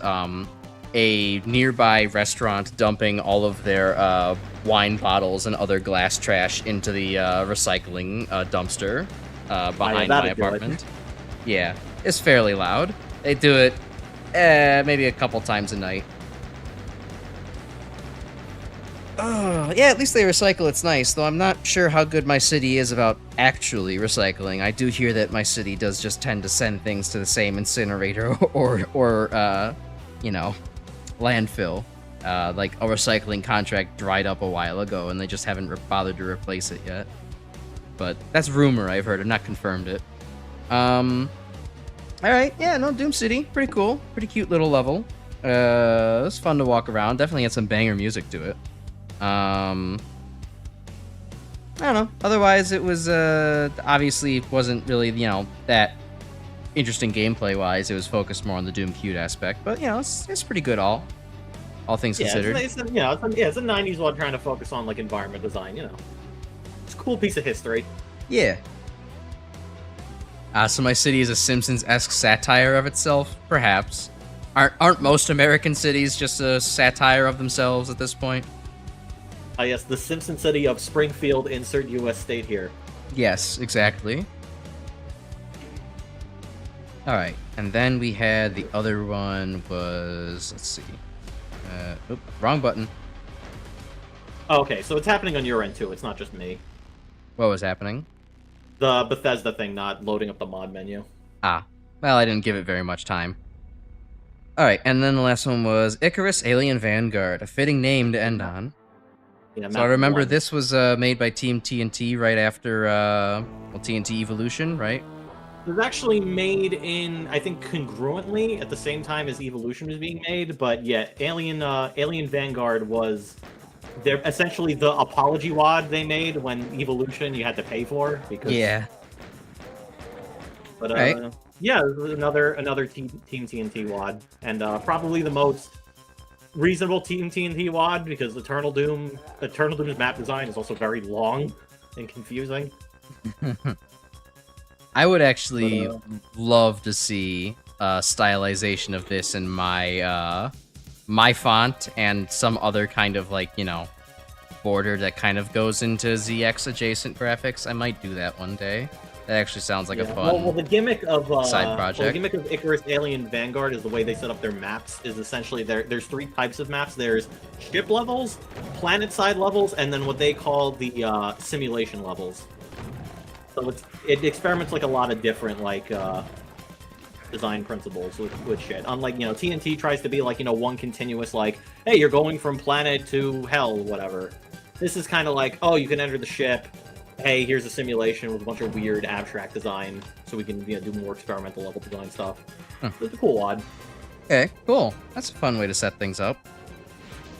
a nearby restaurant dumping all of their wine bottles and other glass trash into the recycling dumpster behind my apartment. Yeah, it's fairly loud. They do it maybe a couple times a night. Oh, yeah, at least they recycle. It's nice, though I'm not sure how good my city is about actually recycling. I do hear that my city does just tend to send things to the same incinerator or you know, landfill. Like a recycling contract dried up a while ago, and they just haven't bothered to replace it yet. But that's rumor I've heard. I've not confirmed it. Alright, yeah, no, Doom City. Pretty cool. Pretty cute little level. It was fun to walk around. Definitely had some banger music to it. I don't know. Otherwise, it was, obviously wasn't really, you know, that interesting gameplay-wise. It was focused more on the Doom cute aspect. But, you know, it's pretty good all things considered. It's a 90s one trying to focus on, like, environment design, you know. It's a cool piece of history. Yeah. So my city is a Simpsons-esque satire of itself? Perhaps. Aren't most American cities just a satire of themselves at this point? Yes, the Simpson city of Springfield, insert U.S. state here. Yes, exactly. Alright, and then we had the other one was, let's see. Wrong button. Oh, okay, so it's happening on your end too, it's not just me. What was happening? The Bethesda thing not loading up the mod menu. Ah, well, I didn't give it very much time. Alright, and then the last one was Icarus Alien Vanguard, a fitting name to end on. Yeah, So I remember this was made by Team TNT right after TNT Evolution, right? It was actually made in, I think, congruently at the same time as Evolution was being made, but yeah, Alien Vanguard was essentially the apology wad they made when Evolution you had to pay for because Yeah. But right. Yeah, it was another Team TNT wad, and probably the most reasonable Team TNT wad because Eternal Doom's map design is also very long and confusing. I would actually love to see stylization of this in my my font and some other kind of, like, you know, border that kind of goes into ZX adjacent graphics. I might do that one day. That actually sounds like a fun well, the gimmick of side project. Well, the gimmick of Icarus Alien Vanguard is the way they set up their maps is essentially there's three types of maps. There's ship levels, planet side levels, and then what they call the simulation levels. So it experiments like a lot of different like design principles with shit. Unlike, you know, TNT tries to be like, you know, one continuous like, hey, you're going from planet to hell, whatever. This is kind of like, oh, you can enter the ship. Hey, here's a simulation with a bunch of weird abstract design, so we can, you know, do more experimental level design stuff. It's a cool wad. Okay, cool. That's a fun way to set things up.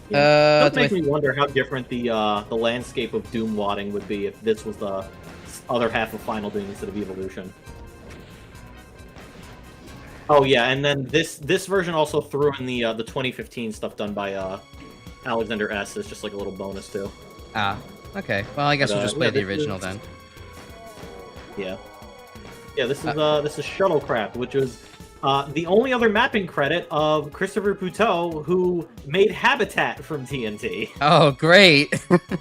Yeah. It does make me wonder how different the landscape of Doom wadding would be if this was the other half of Final Doom instead of Evolution. Oh yeah, and then this version also threw in the 2015 stuff done by Alexander S. as just like a little bonus too. Ah, okay. Well, I guess we'll just play the original then. Yeah. Yeah, this is Shuttlecraft, which was the only other mapping credit of Christopher Puteaux, who made Habitat from TNT. Oh, great!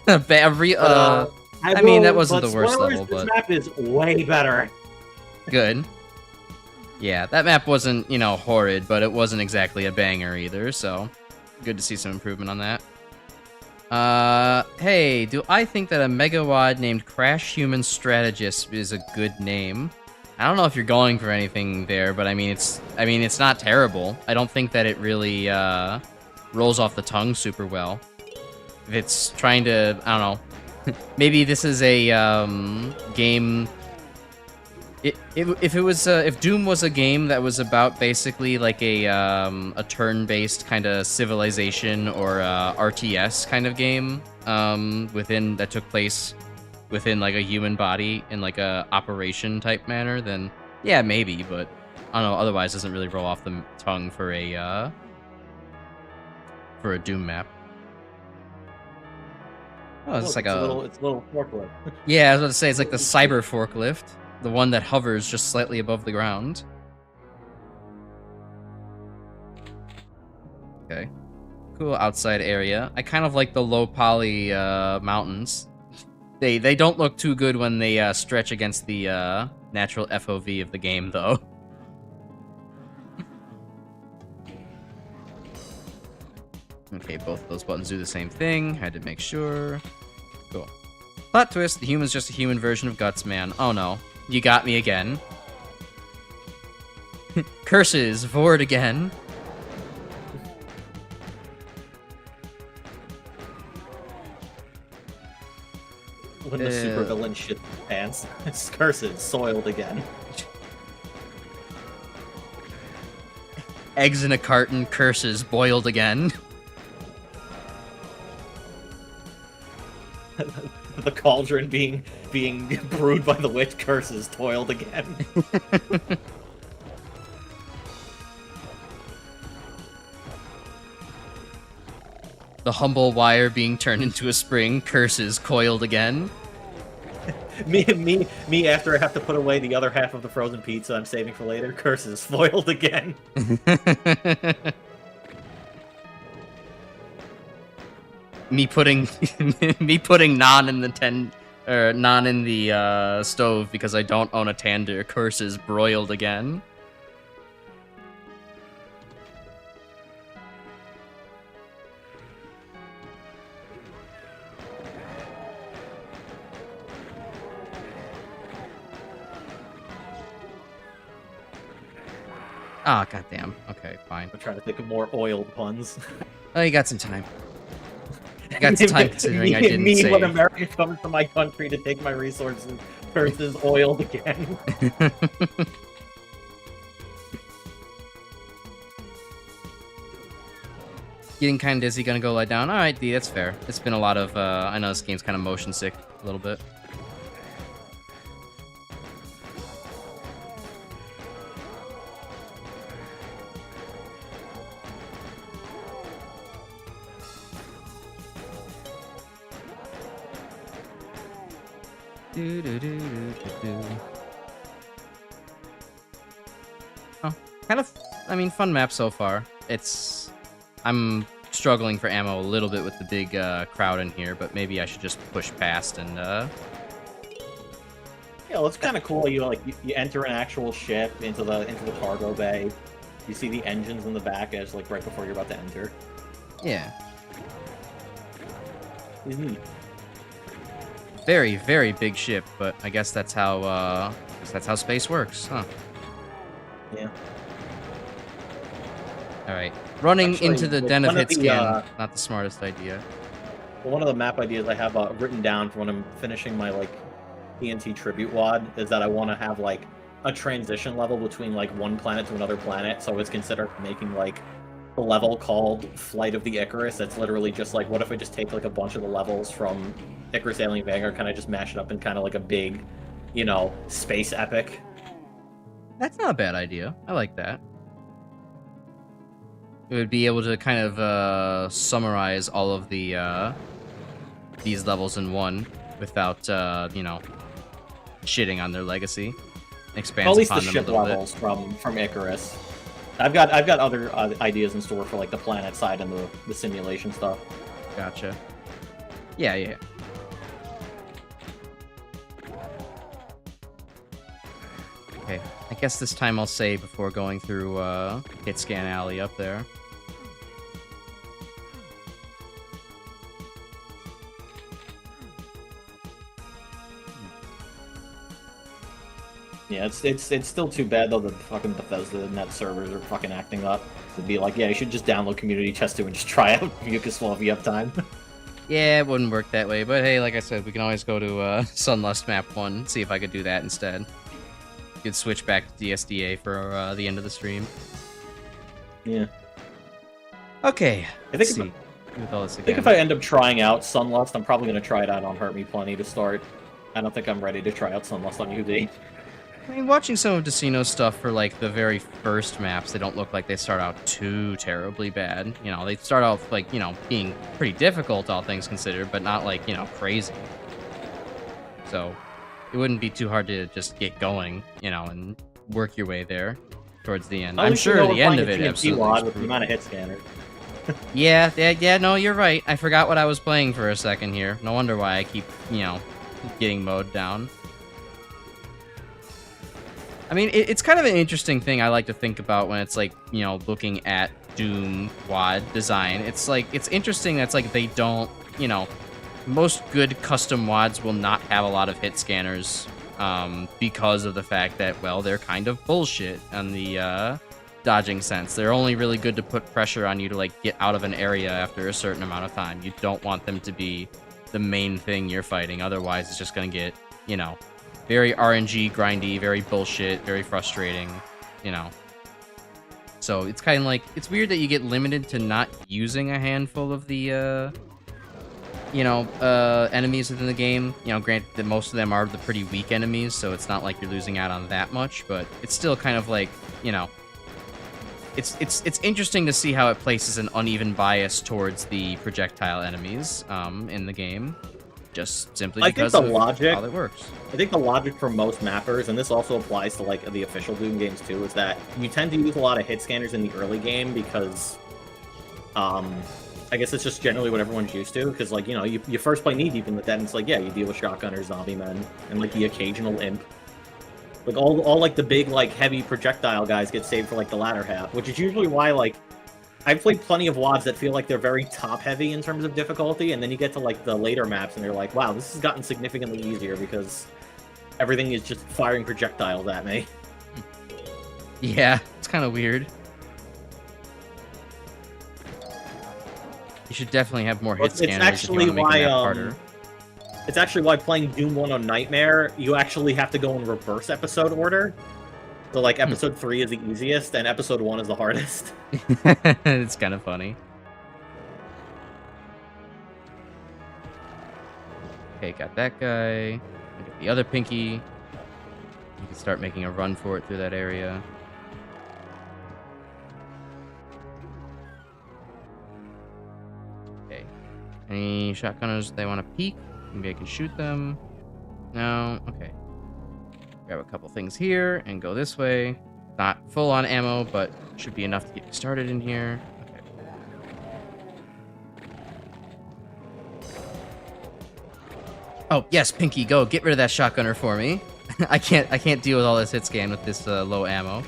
I mean, that wasn't the worst level, this but map is way better. Good. Yeah, that map wasn't, you know, horrid, but it wasn't exactly a banger either, so good to see some improvement on that. Hey, do I think that a megawad named Crash Human Strategist is a good name? I don't know if you're going for anything there, but I mean it's not terrible. I don't think that it really rolls off the tongue super well. If it's trying to, I don't know, maybe this is a game. If Doom was a game that was about basically like a turn-based kind of civilization or RTS kind of game, that took place within like a human body in like a operation type manner, then yeah, maybe. But I don't know. Otherwise, it doesn't really roll off the tongue for a Doom map. Oh, it's like it's a little forklift. Yeah, I was about to say it's like the cyber forklift. The one that hovers just slightly above the ground. Okay. Cool outside area. I kind of like the low poly mountains. They don't look too good when they stretch against the natural FOV of the game, though. Okay, both of those buttons do the same thing. Had to make sure. Cool. Plot twist, the human's just a human version of Guts, man. Oh no. You got me again. Curses, Vord again. When the supervillain shits his pants, it's curses, soiled again. Eggs in a carton, curses, boiled again. The cauldron being brewed by the witch, curses, toiled again. The humble wire being turned into a spring, curses, coiled again. me after I have to put away the other half of the frozen pizza I'm saving for later, curses, foiled again. me putting naan in the stove because I don't own a tander, curses, broiled again. Ah, goddamn. Okay, fine. I'm trying to think of more oiled puns. Oh, you got some time. You got some time considering I didn't say. When America comes to my country to take my resources, curses, oiled again. Getting kind of dizzy, gonna go lie down. Alright, D, that's fair. It's been a lot of, I know this game's kind of motion sick a little bit. Oh, kind of, I mean, fun map so far. I'm struggling for ammo a little bit with the big crowd in here, but maybe I should just push past and Yeah, well, it's kind of cool. You enter an actual ship into the cargo bay. You see the engines in the back as like right before you're about to enter. Yeah. It's neat. Very, very big ship, but I guess that's how space works, huh? Yeah. All right. Running Actually, into the den of one of hit the, scan, not the smartest idea. Well, one of the map ideas I have written down for when I'm finishing my like TNT tribute wad is that I want to have like a transition level between like one planet to another planet. So it's considered making like a level called Flight of the Icarus. That's literally just like, what if I just take like a bunch of the levels from Icarus Alien Vanguard, kind of just mash it up in kind of like a big, you know, space epic. That's not a bad idea. I like that. It would be able to kind of summarize all of the these levels in one without you know, shitting on their legacy. Expands at least upon the them ship a little levels from Icarus. I've got other ideas in store for like the planet side and the simulation stuff. Gotcha. Yeah. Okay, I guess this time I'll save before going through hit scan alley up there. Yeah, it's still too bad though that fucking Bethesda net servers are fucking acting up. To be like, yeah, you should just download Community Chest 2 and just try out Mucus while if you have time. Yeah, it wouldn't work that way, but hey, like I said, we can always go to Sunlust Map 1, see if I could do that instead. You could switch back to DSDA for the end of the stream. Yeah. Okay, I let's think see. With all this I think again. if I end up trying out Sunlust, I'm probably going to try it out on Hurt Me Plenty to start. I don't think I'm ready to try out Sunlust on UD. I mean, watching some of Decino's stuff for, like, the very first maps, they don't look like they start out too terribly bad. You know, they start off, like, you know, being pretty difficult, all things considered, but not, like, you know, crazy. So, it wouldn't be too hard to just get going, you know, and work your way there towards the end. I'm sure the end of it absolutely is with the amount of hit scanners. Yeah, no, you're right. I forgot what I was playing for a second here. No wonder why I keep, you know, getting mowed down. I mean, it's kind of an interesting thing I like to think about when it's like, you know, looking at Doom WAD design. It's like, it's interesting that's like they don't, you know, most good custom WADs will not have a lot of hit scanners because of the fact that, well, they're kind of bullshit on the dodging sense. They're only really good to put pressure on you to like get out of an area after a certain amount of time. You don't want them to be the main thing you're fighting. Otherwise, it's just going to get, you know, very RNG grindy, very bullshit, very frustrating, you know. So it's kind of like, it's weird that you get limited to not using a handful of the, you know, enemies within the game. You know, granted that most of them are the pretty weak enemies, so it's not like you're losing out on that much, but it's still kind of like, you know, it's interesting to see how it places an uneven bias towards the projectile enemies in the game. Just simply because of how it works. I think the logic for most mappers, and this also applies to like the official Doom games too, is that you tend to use a lot of hit scanners in the early game because, I guess it's just generally what everyone's used to. Because like, you know, you first play knee deep in the dead, and it's like, yeah, you deal with shotgunners, zombie men, and like the occasional imp. Like all like the big like heavy projectile guys get saved for like the latter half, which is usually why like I've played plenty of WADs that feel like they're very top-heavy in terms of difficulty, and then you get to, like, the later maps, and you're like, wow, this has gotten significantly easier because everything is just firing projectiles at me. Yeah, it's kind of weird. You should definitely have more hit scanners if you want to make it harder. It's actually why playing Doom 1 on Nightmare, you actually have to go in reverse episode order. So, like, episode 3 is the easiest, and episode 1 is the hardest. It's kind of funny. Okay, got that guy. Get the other pinky. You can start making a run for it through that area. Okay. Any shotgunners they want to peek? Maybe I can shoot them. No? Okay. Grab a couple things here and go this way. Not full on ammo, but should be enough to get you started in here. Okay. Oh, yes, Pinky, go. Get rid of that shotgunner for me. I can't deal with all this hit scan with this low ammo.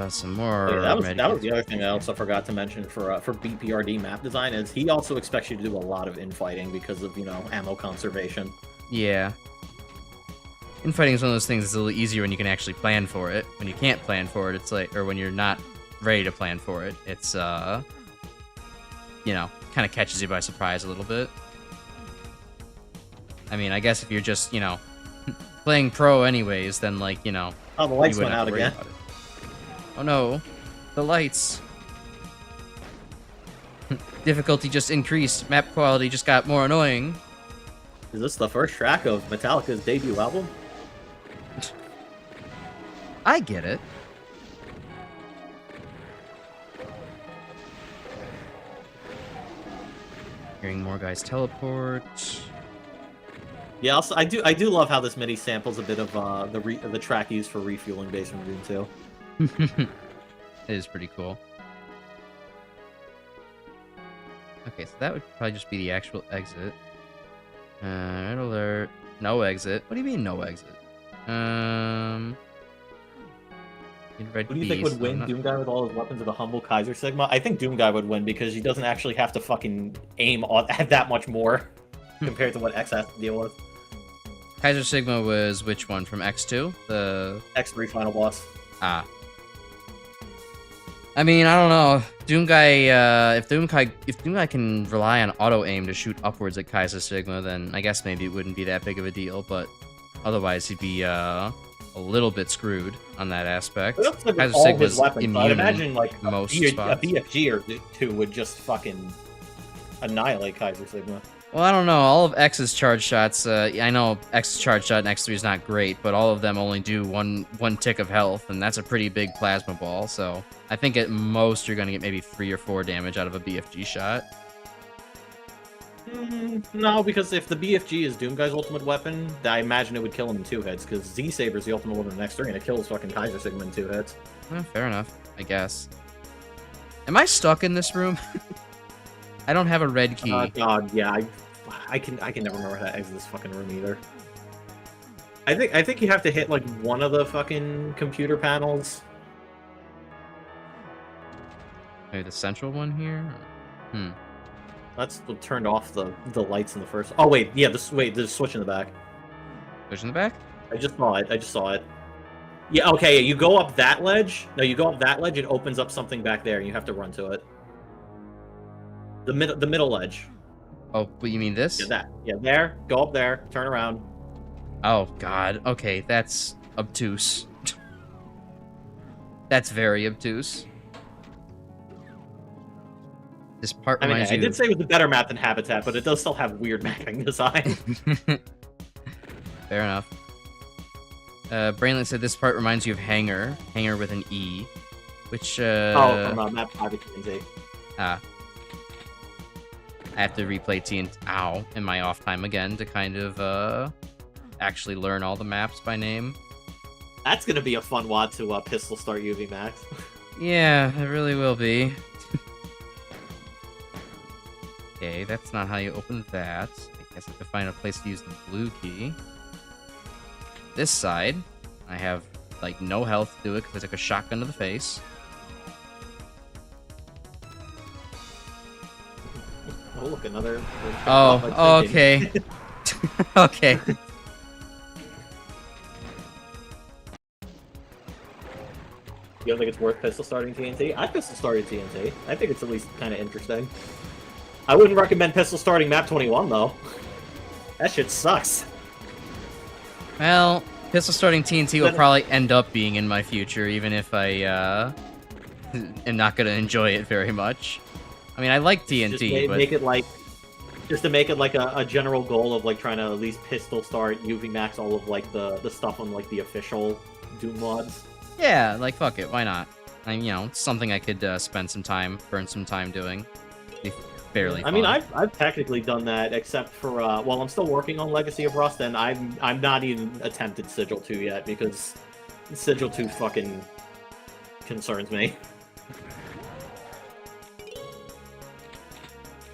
Some more. Yeah, that was the other thing I also forgot to mention for BPRD map design is he also expects you to do a lot of infighting because of, you know, ammo conservation. Yeah. Infighting is one of those things that's a little easier when you can actually plan for it. When you can't plan for it, it's like, or when you're not ready to plan for it, it's you know, kind of catches you by surprise a little bit. I mean, I guess if you're just, you know, playing pro anyways, then like, you know. Oh, the lights went out again. Oh no, the lights. Difficulty just increased. Map quality just got more annoying. Is this the first track of Metallica's debut album? I get it. Hearing more guys teleport. Yeah, also, I do love how this MIDI samples a bit of the track used for refueling base from Doom 2. It is pretty cool. Okay, so that would probably just be the actual exit. Red alert. No exit. What do you mean no exit? Red Who do you think beast. would win? Doom Guy with all his weapons or the humble Kaiser Sigma? I think Doom Guy would win because he doesn't actually have to fucking aim at that much more compared to what X has to deal with. Kaiser Sigma was which one from X2? The X3 final boss. Ah. I mean, I don't know. Doom Guy, if Doom Guy can rely on auto aim to shoot upwards at Kaiser Sigma, then I guess maybe it wouldn't be that big of a deal. But otherwise, he'd be a little bit screwed on that aspect. It looks like Kaiser all Sigma's his weapons. immune I'd imagine like a most BFG spots. or two would just fucking annihilate Kaiser Sigma. Well, I don't know. All of X's charge shots, I know X's charge shot in X3 is not great, but all of them only do one tick of health, and that's a pretty big plasma ball, so I think at most you're going to get maybe 3 or 4 damage out of a BFG shot. No, because if the BFG is Doom Guy's ultimate weapon, I imagine it would kill him in 2 hits, because Z-Saber is the ultimate weapon in X3, and it kills fucking Kaiser Sigma in 2 hits. Fair enough, I guess. Am I stuck in this room? I don't have a red key. God, yeah, I can never remember how to exit this fucking room either. I think you have to hit like one of the fucking computer panels. Maybe the central one here? That's what turned off the lights in the first. Oh wait, yeah, there's a switch in the back. Switch in the back? I just saw it. Yeah, okay, you go up that ledge. No, you go up that ledge, it opens up something back there, and you have to run to it. The middle ledge. Oh, but you mean this? Yeah, that. Yeah, there. Go up there. Turn around. Oh, God. Okay, that's obtuse. That's very obtuse. This part I mean, reminds I you... did say it was a better map than Habitat, but it does still have weird mapping design. Fair enough. Brainlet said this part reminds you of Hangar. Hangar with an E. Which, Oh, from map 5 TNT. Ah. I have to replay TNT in my off time again to kind of actually learn all the maps by name. That's gonna be a fun WAD to pistol start UV Max. Yeah, it really will be. Okay, that's not how you open that. I guess I have to find a place to use the blue key. This side, I have like no health to do it because I took a shotgun to the face. Oh, look, another. Oh, okay. Okay. You don't think it's worth pistol starting TNT? I pistol started TNT. I think it's at least kind of interesting. I wouldn't recommend pistol starting map 21 though. That shit sucks. Well, pistol starting TNT will probably end up being in my future, even if I am not gonna enjoy it very much. I mean, I like TNT, but make it like just to make it like a general goal of like trying to at least pistol start UV Max all of like the stuff on like the official Doom mods. yeah, like fuck it, why not? You know, it's something I could burn some time doing. Be fairly. I mean, fun. I've technically done that, except for while I'm still working on Legacy of Rust, and I'm not even attempted Sigil 2 yet because Sigil 2 fucking concerns me.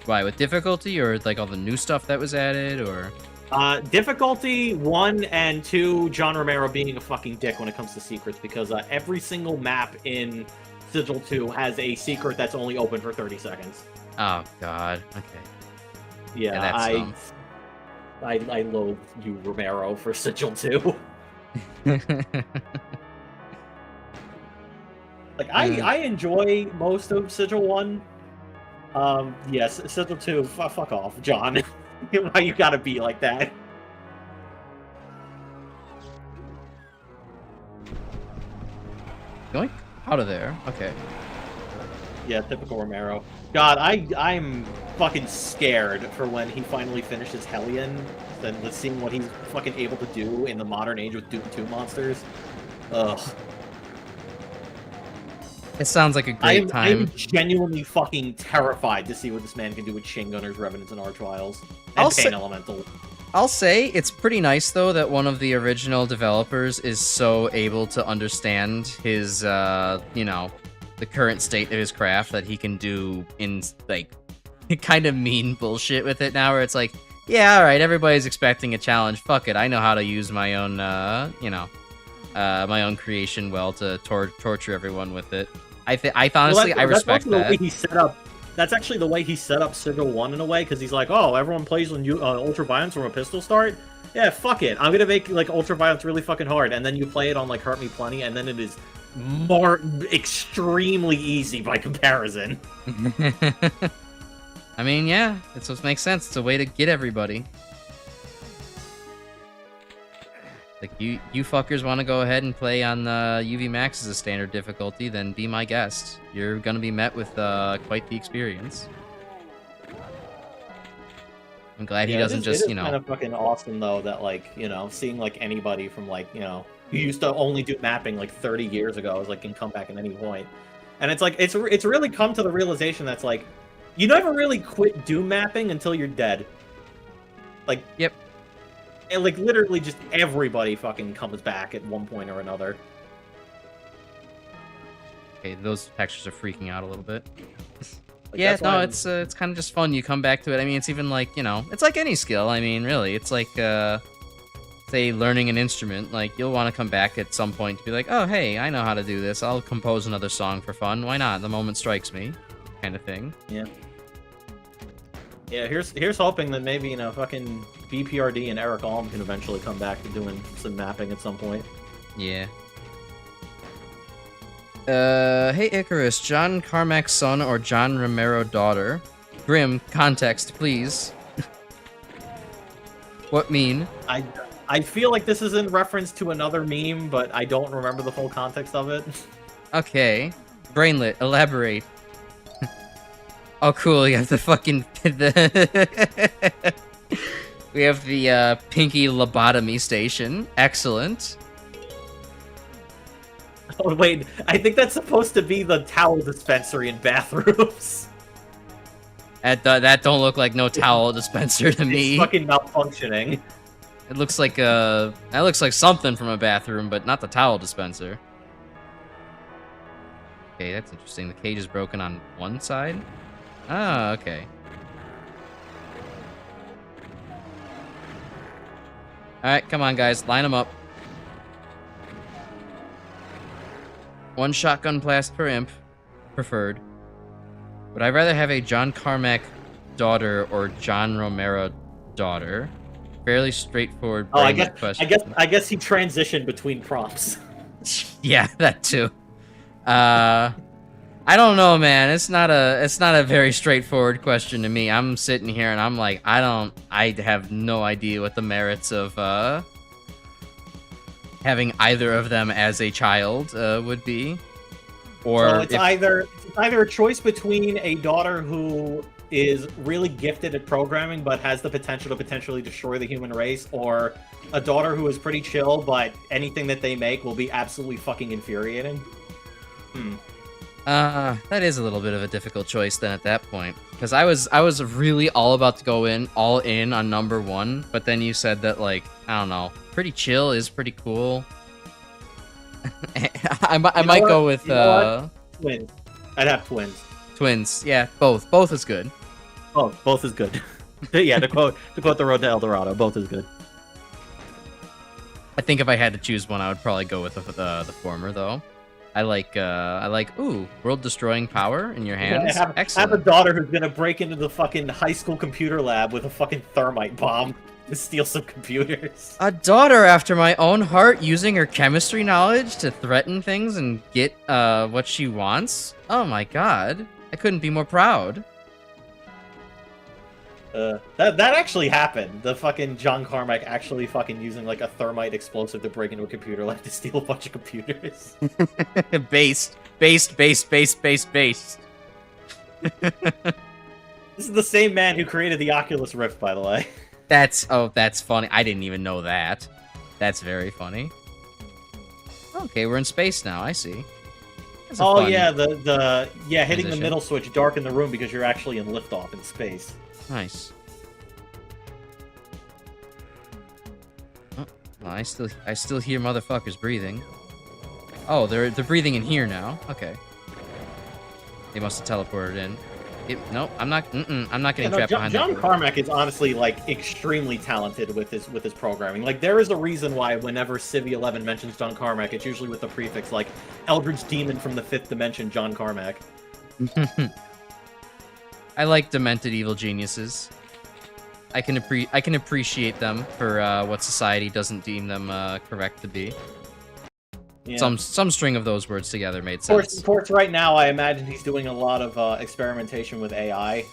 Why, with difficulty or like all the new stuff that was added, or? Difficulty 1 and 2, John Romero being a fucking dick when it comes to secrets, because every single map in Sigil 2 has a secret that's only open for 30 seconds. Oh God. Okay. Yeah, that's I loathe you, Romero, for Sigil 2. Like, I enjoy most of Sigil 1. Yes, Sigil 2, fuck off, John. Why you gotta be like that? Going out of there. Okay. Yeah, typical Romero. God, I'm fucking scared for when he finally finishes Hellion, and seeing what he's fucking able to do in the modern age with Doom 2 monsters. Ugh. It sounds like a great time. I'm genuinely fucking terrified to see what this man can do with Chain Gunners, Revenants, and Archviles. I'll And Pain say- Elemental. I'll say it's pretty nice though that one of the original developers is so able to understand his, you know, the current state of his craft that he can do in like kind of mean bullshit with it now, where it's like, Yeah, all right. Everybody's expecting a challenge. Fuck it. I know how to use my own, my own creation well to torture everyone with it. I honestly, I respect that's that. The way he set up. That's actually the way he set up Sigil 1 in a way, because he's like, oh, everyone plays on Ultraviolence from a pistol start? Yeah, fuck it. I'm gonna make, like, Ultraviolence really fucking hard, and then you play it on, like, Hurt Me Plenty, and then it is extremely easy by comparison. I mean, yeah, it's what makes sense. It's a way to get everybody. Like, you fuckers want to go ahead and play on UV Max as a standard difficulty, then be my guest. You're gonna be met with quite the experience. I'm glad he doesn't just, It is kind of fucking awesome, though, that, like, seeing, like, anybody from, like, who used to only do mapping, like, 30 years ago is, like, can come back at any point. And it's, like, it's really come to the realization that's, like, you never really quit Doom mapping until you're dead. Like, yep. And, like, literally just everybody fucking comes back at one point or another. Okay, those textures are freaking out a little bit. Like, yeah, no, it's kind of just fun. You come back to it. I mean, it's even like, it's like any skill. I mean, really, it's like, say, learning an instrument. Like, you'll want to come back at some point to be like, oh, hey, I know how to do this. I'll compose another song for fun. Why not? The moment strikes me, kind of thing. Yeah. Yeah, here's hoping that maybe, fucking BPRD and Eric Alm can eventually come back to doing some mapping at some point. Yeah. Hey Icarus, John Carmack's son or John Romero daughter? Grim, context, please. What mean? I feel like this is in reference to another meme, but I don't remember the full context of it. Okay. Brainlet, elaborate. Oh, cool. You have the fucking... we have the pinky lobotomy station. Excellent. Oh, wait. I think that's supposed to be the towel dispensary in bathrooms. That don't look like no towel dispenser to me. It's fucking malfunctioning. It looks like that looks like something from a bathroom, but not the towel dispenser. Okay, that's interesting. The cage is broken on one side. Ah, okay. Alright, come on, guys. Line them up. One shotgun blast per imp. Preferred. Would I rather have a John Carmack daughter or John Romero daughter? Fairly straightforward question. I guess he transitioned between prompts. Yeah, that too. I don't know, man. It's not a very straightforward question to me. I'm sitting here and I'm like, I have no idea what the merits of having either of them as a child would be. Or so it's either a choice between a daughter who is really gifted at programming but has the potential to potentially destroy the human race, or a daughter who is pretty chill but anything that they make will be absolutely fucking infuriating. That is a little bit of a difficult choice then at that point, because I was really all about to go all in on number one, but then you said that, like, I don't know, pretty chill is pretty cool. I might go with twins. I'd have twins. Twins, yeah, both is good. Oh, both is good. Yeah, to quote the Road to El Dorado, both is good. I think if I had to choose one, I would probably go with the former though. I like world-destroying power in your hands. Yeah, have a daughter who's gonna break into the fucking high school computer lab with a fucking thermite bomb to steal some computers. A daughter after my own heart, using her chemistry knowledge to threaten things and get what she wants. Oh my god, I couldn't be more proud. That actually happened. The fucking John Carmack actually fucking using like a thermite explosive to break into a computer lab to steal a bunch of computers. Based. This is the same man who created the Oculus Rift, by the way. That's funny. I didn't even know that. That's very funny. Okay, we're in space now. I see. Oh yeah, hitting the middle switch darken the room because you're actually in liftoff in space. Nice. Oh, well, I still hear motherfuckers breathing. Oh, they're breathing in here now. Okay. They must have teleported in. No, I'm not. I'm not getting Yeah, no, trapped behind John that. Carmack is honestly like extremely talented with his programming. Like there is a reason why whenever Civ 11 mentions John Carmack, it's usually with the prefix like Eldritch Demon from the 5th Dimension, John Carmack. I like demented evil geniuses. I can appreciate them for what society doesn't deem them correct to be. Yeah. Some string of those words together made sense. Of course, right now I imagine he's doing a lot of experimentation with AI,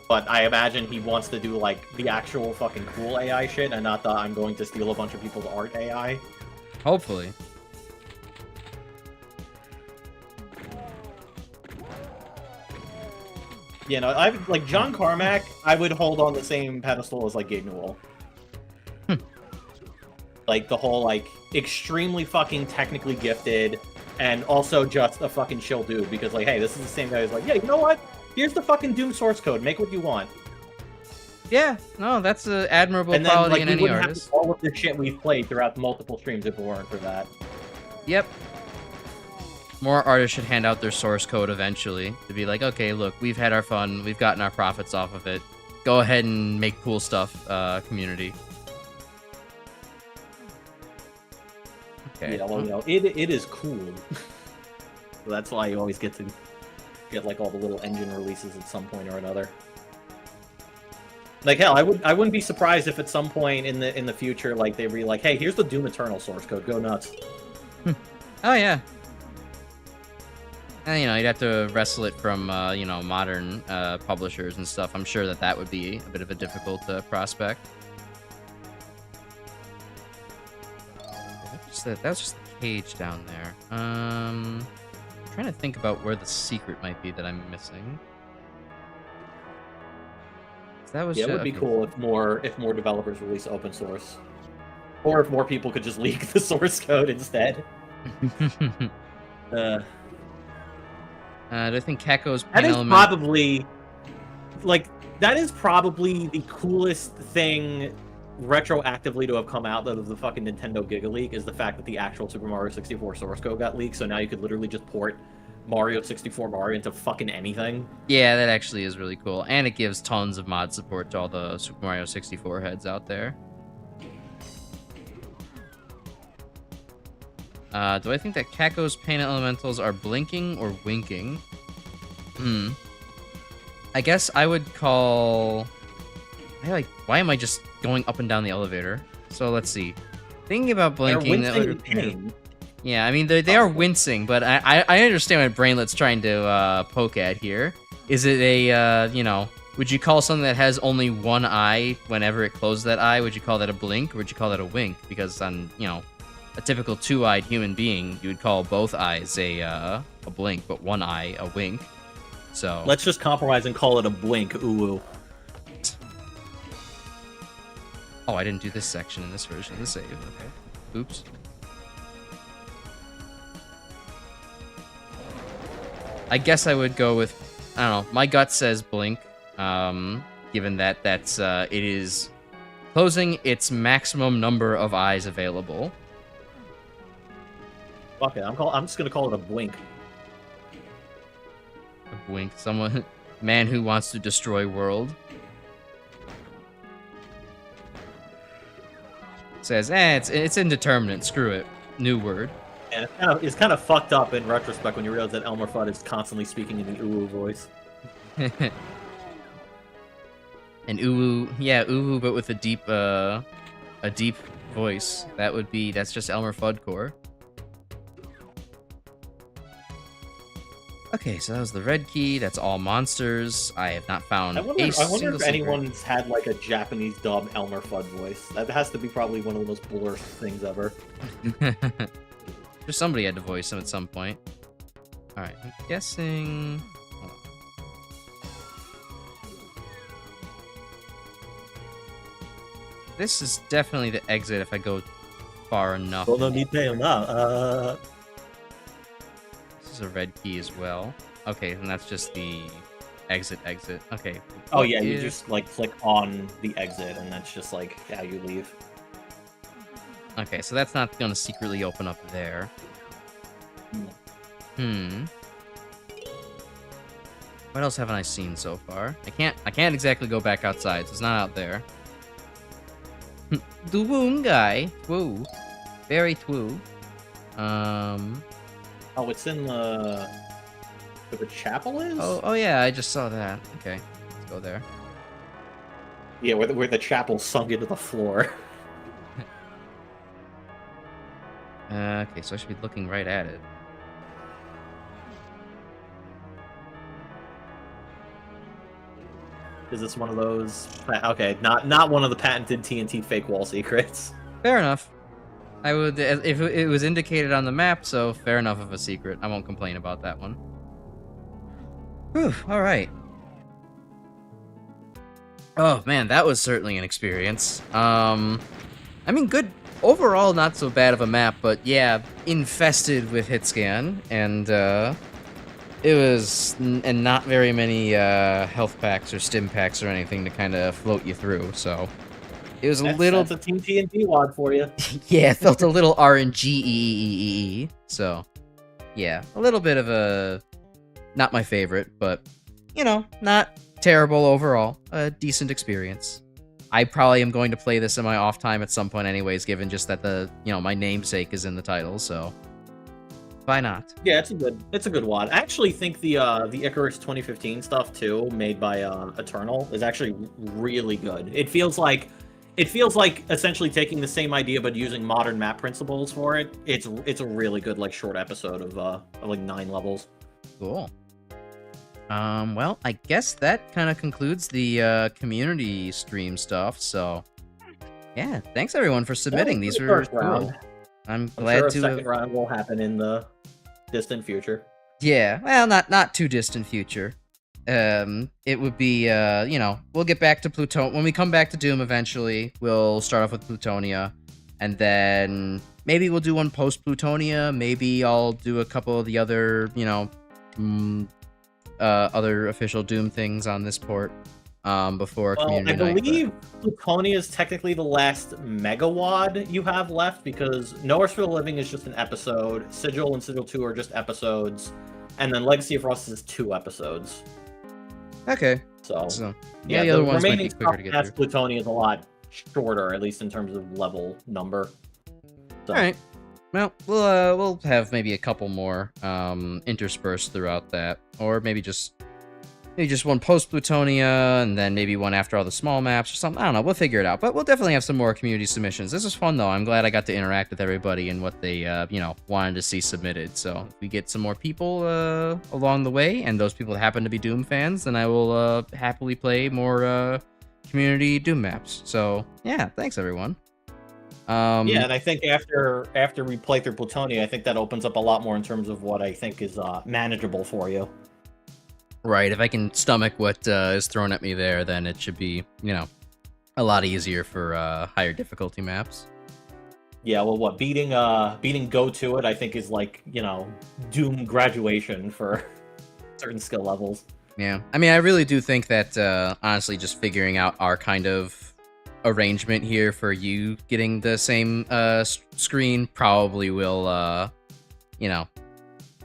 but I imagine he wants to do like the actual fucking cool AI shit and not the I'm going to steal a bunch of people's art AI. Hopefully. You know, I've like John Carmack, I would hold on the same pedestal as like Gabe Newell. Like the whole like extremely fucking technically gifted and also just a fucking chill dude because like, hey, this is the same guy who's like, yeah, you know what? Here's the fucking Doom source code. Make what you want. Yeah, no, that's an admirable And then quality like in we any wouldn't artist. have all of the shit we've played throughout multiple streams if it weren't for that. Yep. More artists should hand out their source code eventually to be like, okay, look, we've had our fun, we've gotten our profits off of it. Go ahead and make cool stuff, community. Okay. Yeah, well, you know, it is cool. So that's why you always get to get like all the little engine releases at some point or another. Like hell, I wouldn't be surprised if at some point in the future, like they'd be like, hey, here's the Doom Eternal source code, go nuts. Oh yeah. And, you know, you'd have to wrestle it from, you know, modern publishers and stuff. I'm sure that would be a bit of a difficult prospect. That was just the cage down there. I'm trying to think about where the secret might be that I'm missing. That was Yeah, it would be cool if more developers release open source, or if more people could just leak the source code instead. Do I think Keko's That is element... probably, like, that is probably the coolest thing retroactively to have come out of the fucking Nintendo Giga Leak is the fact that the actual Super Mario 64 source code got leaked, so now you could literally just port Mario 64 Mario into fucking anything. Yeah, that actually is really cool, and it gives tons of mod support to all the Super Mario 64 heads out there. Do I think that Keko's paint elementals are blinking or winking? I guess I would call... why am I just going up and down the elevator? So let's see. Thinking about blinking... They're wincing in pain. Yeah, I mean, they are wincing, but I understand what Brainlet's trying to poke at here. Is it a, you know... Would you call something that has only one eye whenever it closes that eye, would you call that a blink, or would you call that a wink? Because on, you know... a typical two-eyed human being, you would call both eyes a blink, but one eye a wink. So let's just compromise and call it a blink. Ooh. Oh, I didn't do this section in this version of the save. Okay. Oops. I guess I would go with, I don't know. My gut says blink. Given that it is closing its maximum number of eyes available. Fuck it, I'm just gonna call it a blink. A blink. Someone, man who wants to destroy world. Says, it's indeterminate. Screw it. New word. And it's kind of fucked up in retrospect when you realize that Elmer Fudd is constantly speaking in the ooh voice. An ooh, yeah, ooh, but with a deep voice. That's just Elmer Fudd core. Okay, so that was the red key. That's all monsters. I have not found I wonder if anyone's had like a Japanese dub Elmer Fudd voice. That has to be probably one of the most blurst things ever. Somebody had to voice him at some point. Alright, I'm guessing... Hold on. This is definitely the exit if I go far enough. This is a red key as well. Okay, and that's just the exit. Okay. Oh yeah, you just like click on the exit and that's just like how you leave. Okay, so that's not gonna secretly open up there. What else haven't I seen so far? I can't exactly go back outside, so it's not out there. The wound guy. Twoo. Very twoo. Oh, it's in the... Where the chapel is? Oh yeah, I just saw that. Okay, let's go there. Yeah, where the chapel sunk into the floor. Okay, so I should be looking right at it. Is this one of those... Okay, not one of the patented TNT fake wall secrets. Fair enough. I would, if it was indicated on the map, so fair enough of a secret. I won't complain about that one. Whew, alright. Oh man, that was certainly an experience. I mean, good, overall not so bad of a map, but yeah, infested with hit scan, and it was, and not very many health packs or stim packs or anything to kind of float you through, so it was a little... That's a Team TNT log for you. Yeah, it felt a little RNG-y, so yeah, a little bit of a... Not my favorite, but, you know, not terrible overall. A decent experience. I probably am going to play this in my off time at some point anyways, given just that the, you know, my namesake is in the title, so why not? Yeah, it's a good wad. I actually think the Icarus 2015 stuff too, made by Eternal, is actually really good. It feels like essentially taking the same idea but using modern map principles for it. It's a really good like short episode of like 9 levels. Cool. Well, I guess that kind of concludes the community stream stuff. So, yeah, thanks everyone for submitting. These were cool. I'm glad sure a to. Second round will happen in the distant future. Yeah, well, not too distant future. It would be you know, we'll get back to Pluton when we come back to Doom eventually. We'll start off with Plutonia, and then maybe we'll do one post Plutonia. Maybe I'll do a couple of the other, you know, other official Doom things on this port before community night. I believe Plutonia is technically the last megawad you have left, because Nowhere's for the Living is just an episode, Sigil and Sigil 2 are just episodes, and then Legacy of Rust is 2 episodes. Okay. So yeah, the other ones might be remaining quicker to get through. Plutonia is a lot shorter, at least in terms of level number. So. All right. Well, we'll have maybe a couple more interspersed throughout that, or maybe just one post Plutonia, and then maybe one after all the small maps or something. I don't know. We'll figure it out, but we'll definitely have some more community submissions. This was fun though. I'm glad I got to interact with everybody and what they you know, wanted to see submitted. So if we get some more people along the way, and those people happen to be Doom fans, then I will happily play more community Doom maps. So yeah, thanks everyone. Yeah, and I think after we play through Plutonia, I think that opens up a lot more in terms of what I think is manageable for you. Right, if I can stomach what is thrown at me there, then it should be, you know, a lot easier for higher difficulty maps. Yeah, well, what beating Go To It, I think, is like, you know, Doom graduation for certain skill levels. Yeah, I mean, I really do think that honestly, just figuring out our kind of arrangement here for you getting the same screen probably will you know,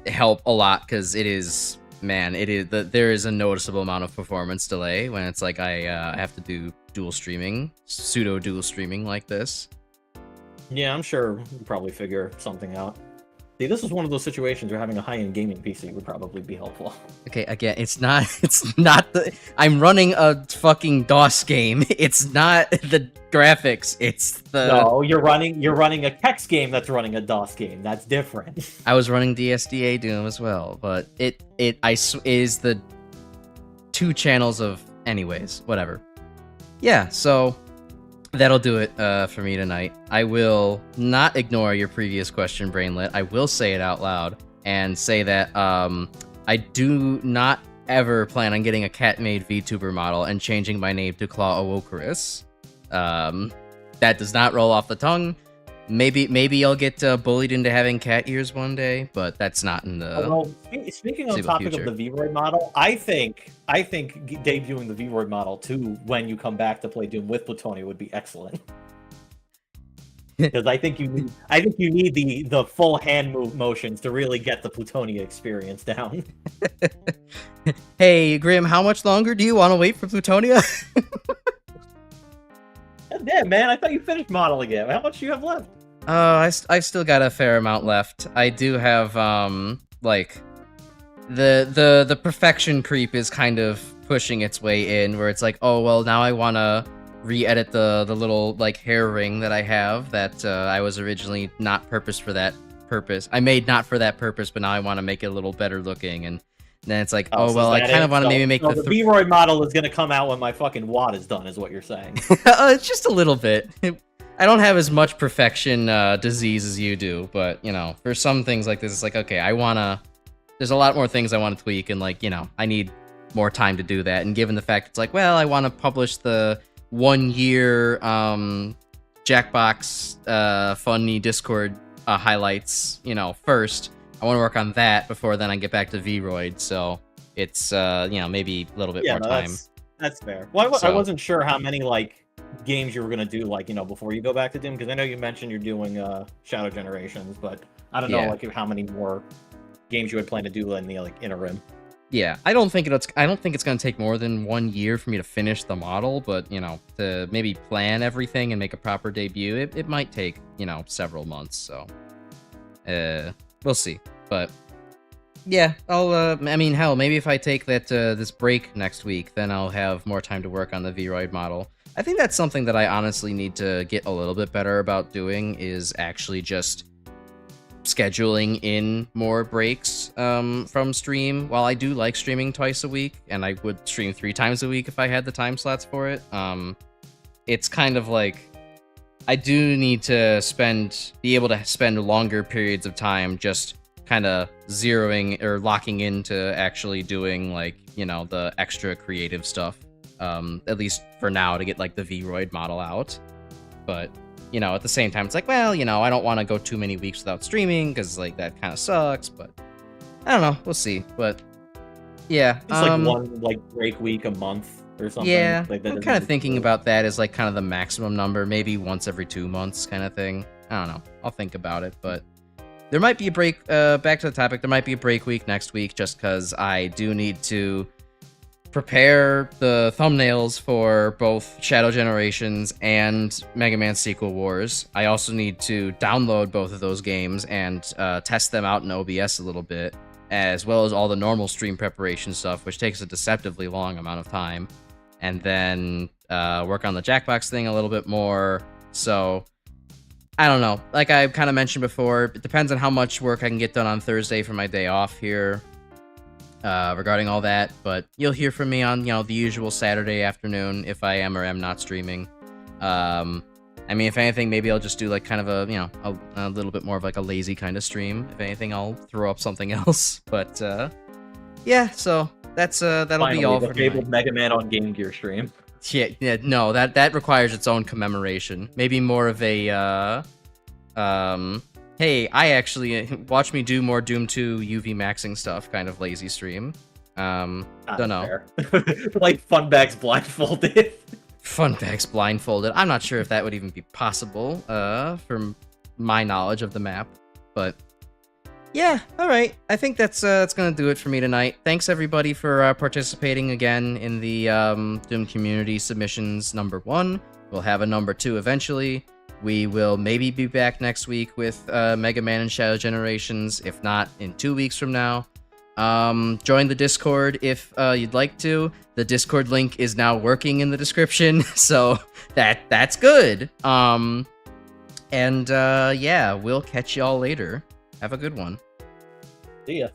help a lot, because it is, man, there is a noticeable amount of performance delay when it's like I have to do pseudo dual streaming like this. Yeah, I'm sure we'll probably figure something out. See, this is one of those situations where having a high-end gaming PC would probably be helpful. Okay, again, it's not I'm running a fucking DOS game. It's not the graphics, it's the... No, you're running a Kex game that's running a DOS game. That's different. I was running DSDA Doom as well, but it is the 2 channels of... Anyways, whatever. Yeah, so... That'll do it for me tonight. I will not ignore your previous question, Brainlet. I will say it out loud and say that I do not ever plan on getting a cat-made VTuber model and changing my name to Claw Icarus. That does not roll off the tongue. Maybe I'll get bullied into having cat ears one day, but that's not in the... Well, speaking on the topic future. of the Vroid model, I think debuting the Vroid model too when you come back to play Doom with Plutonia would be excellent. Because I think you need the full hand move motions to really get the Plutonia experience down. Hey, Grim, how much longer do you want to wait for Plutonia? Damn, man, I thought you finished Model again. How much do you have left? I still got a fair amount left. I do have like the perfection creep is kind of pushing its way in, where it's like, oh well, now I want to re-edit the little like hair ring that I have that I was originally not purposed for that purpose. I made not for that purpose, but now I want to make it a little better looking, and then it's like, oh so well, I kind of want to maybe make the V-Roid model is gonna come out when my fucking wad is done, is what you're saying. It's just a little bit. I don't have as much perfection disease as you do, but you know, for some things like this, it's like, okay, there's a lot more things I want to tweak, and like, you know, I need more time to do that. And given the fact it's like, well, I want to publish the 1 year Jackbox funny Discord highlights, you know, first. I want to work on that before then I get back to Vroid, so it's you know, maybe a little bit more time. That's fair. Well, I wasn't sure how many like games you were gonna do, like, you know, before you go back to Doom, because I know you mentioned you're doing Shadow Generations, but I don't know like how many more games you would plan to do in the like interim. Yeah, I don't think it's gonna take more than 1 year for me to finish the model, but you know, to maybe plan everything and make a proper debut, it might take, you know, several months. So, we'll see. But yeah, I'll. I mean, hell, maybe if I take that this break next week, then I'll have more time to work on the Vroid model. I think that's something that I honestly need to get a little bit better about doing, is actually just scheduling in more breaks from stream. While I do like streaming twice a week, and I would stream 3 times a week if I had the time slots for it, it's kind of like I do need to be able to spend longer periods of time just kind of zeroing or locking into actually doing, like, you know, the extra creative stuff, at least for now, to get like the Vroid model out. But you know, at the same time, it's like, well, you know, I don't want to go too many weeks without streaming, because like that kind of sucks. But I don't know, we'll see. But yeah, it's like one like break week a month or something. Yeah, like that. I'm kind of thinking about that as like kind of the maximum number, maybe once every 2 months kind of thing. I don't know, I'll think about it. But there might be a break, back to the topic, there might be a break week next week, just because I do need to prepare the thumbnails for both Shadow Generations and Mega Man Sequel Wars. I also need to download both of those games and test them out in OBS a little bit, as well as all the normal stream preparation stuff, which takes a deceptively long amount of time. And then work on the Jackbox thing a little bit more. So I don't know. Like I kind of mentioned before, it depends on how much work I can get done on Thursday for my day off here regarding all that. But you'll hear from me on, you know, the usual Saturday afternoon if I am or am not streaming. I mean, if anything, maybe I'll just do like kind of a, you know, a little bit more of like a lazy kind of stream. If anything, I'll throw up something else. But yeah, so that'll Finally, be all the for fabled Mega Man on Game Gear stream. Yeah, no, that requires its own commemoration. Maybe more of a, hey, I actually watch me do more Doom 2 UV maxing stuff kind of lazy stream. Don't know. Like Funbags blindfolded. Funbags blindfolded. I'm not sure if that would even be possible, from my knowledge of the map, but yeah, all right. I think that's gonna do it for me tonight. Thanks everybody for participating again in the Doom community submissions number 1. We'll have a number 2 eventually. We will maybe be back next week with Mega Man and Shadow Generations, if not in 2 weeks from now. Join the Discord if you'd like to. The Discord link is now working in the description, so that's good. And yeah, we'll catch y'all later. Have a good one. See ya.